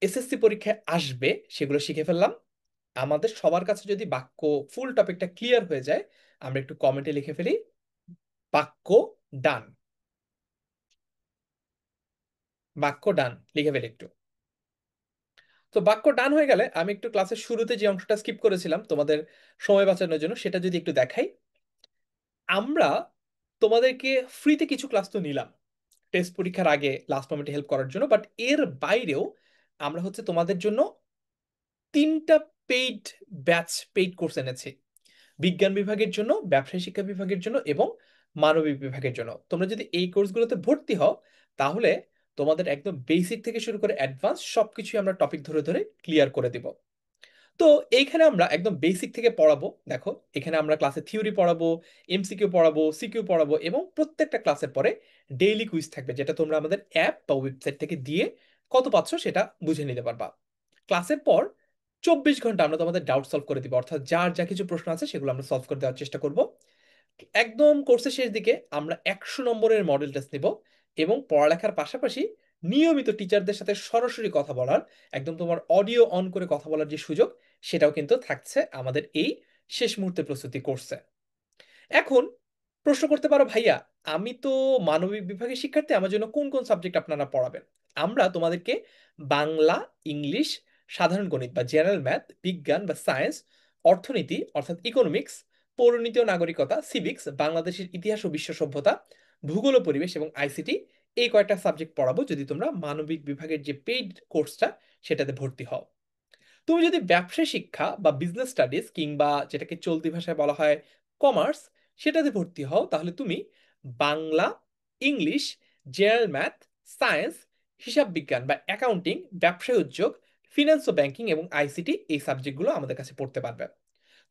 এসএসসি পরীক্ষায় আসবে সেগুলো শিখে ফেললাম। আমাদের সবার কাছে যদি বাক্য ফুল টপিকটা ক্লিয়ার হয়ে যায়, আমরা একটু কমেন্টে লিখে ফেলি বাক্য ডান। বাক্য ডান লিখে ফেলি একটু। তো বাক্য ডান হয়ে গেলে আমি একটু ক্লাসের শুরুতে যে অংশটা স্কিপ করেছিলাম তোমাদের সময় বাঁচানোর জন্য, সেটা যদি একটু দেখাই। আমরা তোমাদেরকে ফ্রিতে কিছু ক্লাস তো নিলাম টেস্ট পরীক্ষার আগে লাস্ট মোমেন্টে হেল্প করার জন্য, বাট এর বাইরেও আমরা হচ্ছে তোমাদের জন্য 3টা পেইড ব্যাচ, পেইড কোর্স এনেছি। বিজ্ঞান বিভাগের জন্য, ব্যবসায় শিক্ষা বিভাগের জন্য এবং মানবিক বিভাগের জন্য। তোমরা যদি এই কোর্সগুলোতে ভর্তি হও তাহলে তোমাদের একদম বেসিক থেকে শুরু করে অ্যাডভান্স সবকিছুই আমরা টপিক ধরে ধরে ক্লিয়ার করে দিব। তো এইখানে আমরা একদম বেসিক থেকে পড়াবো। দেখো, এখানে আমরা ক্লাসে থিওরি পড়াবো, এমসিকিউ পড়াবো, সিকিউ পড়াবো, এবং প্রত্যেকটা ক্লাসের পরে ডেইলি কুইজ থাকবে, যেটা তোমরা আমাদের অ্যাপ বা ওয়েবসাইট থেকে দিয়ে কত পাচ্ছ সেটা বুঝে নিতে পারবা। ক্লাসের পর 24 ঘন্টা আমরা তোমাদের ডাউট সলভ করে দিব, অর্থাৎ যার যা কিছু প্রশ্ন আছে সেগুলো আমরা সলভ করে দেওয়ার চেষ্টা করব। একদম কোর্সের শেষ দিকে আমরা 100 নম্বরের মডেল টেস্ট নিব, এবং পড়ালেখার পাশাপাশি নিয়মিত টিচারদের সাথে সরাসরি কথা বলার, একদম তোমার অডিও অন করে কথা বলার যে সুযোগ, সেটাও কিন্তু থাকছে আমাদের এই শেষ মুহূর্তে প্রস্তুতি কোর্সে। এখন প্রশ্ন করতে পারো ভাইয়া, আমি তো মানবিক বিভাগের শিক্ষার্থী, আমার জন্য কোন কোন সাবজেক্ট আপনারা পড়াবেন? আমরা তোমাদেরকে বাংলা, ইংলিশ, সাধারণ গণিত বা জেনারেল ম্যাথ, বিজ্ঞান বা সায়েন্স, অর্থনীতি অর্থাৎ ইকোনমিক্স, পৌরনীতি ও নাগরিকতা, সিভিক্স, বাংলাদেশের ইতিহাস ও বিশ্ব সভ্যতা, ভূগোল ও পরিবেশ এবং আইসিটি, এই কয়েকটা সাবজেক্ট পড়াবো যদি তোমরা মানবিক বিভাগের যে পেইড কোর্সটা সেটাতে ভর্তি হও। তুমি যদি ব্যবসা শিক্ষা বা বিজনেস স্টাডিজ কিংবা যেটাকে চলতি ভাষায় বলা হয় কমার্স, সেটাতে ভর্তি হও তাহলে তুমি Bangla, English, general math, science, হিসাব বিজ্ঞান বা অ্যাকাউন্টিং, ব্যবসায় উদ্যোগ, ফিনান্স ও ব্যাংকিং এবং আইসিটি, এই সাবজেক্টগুলো আমাদের কাছে পড়তে পারবে।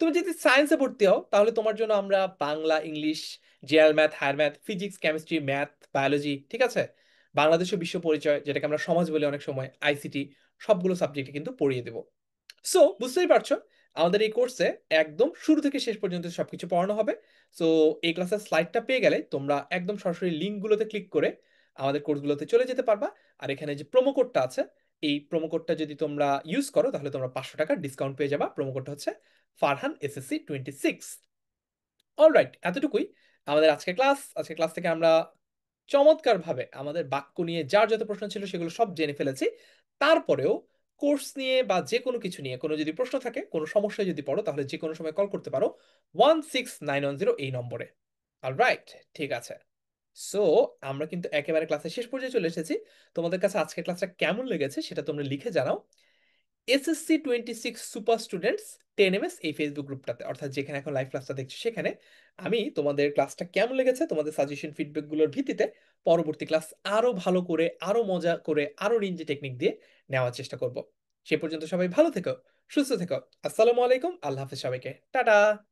তুমি যদি সায়েন্সে ভর্তি হও তাহলে তোমার জন্য আমরা Bangla, English, general math, higher math, physics, chemistry, math, biology, ঠিক আছে, বাংলাদেশ ও বিশ্ব পরিচয় যেটাকে আমরা সমাজ বলি অনেক সময়, আইসিটি, সবগুলো সাবজেক্টে কিন্তু পড়িয়ে দেবো। সো বুঝতেই পারছো আমাদের এই কোর্সে একদম শুরু থেকে শেষ পর্যন্ত সবকিছু পড়ানো হবে। সো এই ক্লাসের স্লাইডটা পেয়ে গেলে তোমরা একদম সরাসরি লিঙ্কগুলোতে ক্লিক করে আমাদের কোর্সগুলোতে চলে যেতে পারবা। আর এখানে যে প্রোমো কোডটা আছে, এই প্রোমো কোডটা যদি তোমরা ইউজ করো তাহলে তোমরা 500 টাকার ডিসকাউন্ট পেয়ে যাবা। প্রোমো কোডটা হচ্ছে ফারহান SSC 26। অলরাইট, এতটুকুই আমাদের আজকে ক্লাস থেকে আমরা চমৎকার ভাবে আমাদের বাক্য নিয়ে যার যত প্রশ্ন ছিল সেগুলো সব জেনে ফেলেছি। তারপরেও কোর্স নিয়ে বা যে কোনো কিছু নিয়ে কোনো যদি প্রশ্ন থাকে, কোনো সমস্যায় যদি পড়ো, তাহলে যে কোনো সময় কল করতে পারো 16910 এই নম্বরে। অলরাইট, ঠিক আছে। সো আমরা কিন্তু একেবারে ক্লাসের শেষ পর্যায়ে চলে এসেছি। তোমাদের কাছে আজকের ক্লাসটা কেমন লেগেছে সেটা তোমরা লিখে জানাও। SSC 26 সুপার স্টুডেন্টস 10 MS এই ফেসবুক গ্রুপটাতে, অর্থাৎ যেখানে এখন লাইভ ক্লাসটা দেখছো সেখানে আমি তোমাদের ক্লাসটা কেমন লেগেছে তোমাদের সাজেশন ফিডব্যাক গুলোর ভিত্তিতে পরবর্তী ক্লাস আরো ভালো করে, আরো মজা করে, আরো নিনজা টেকনিক দিয়ে নেওয়ার চেষ্টা করব। সে পর্যন্ত সবাই ভালো থেকো, সুস্থ থেকো। আসসালামু আলাইকুম, আল্লাহ হাফেজ সবাইকে, টাটা।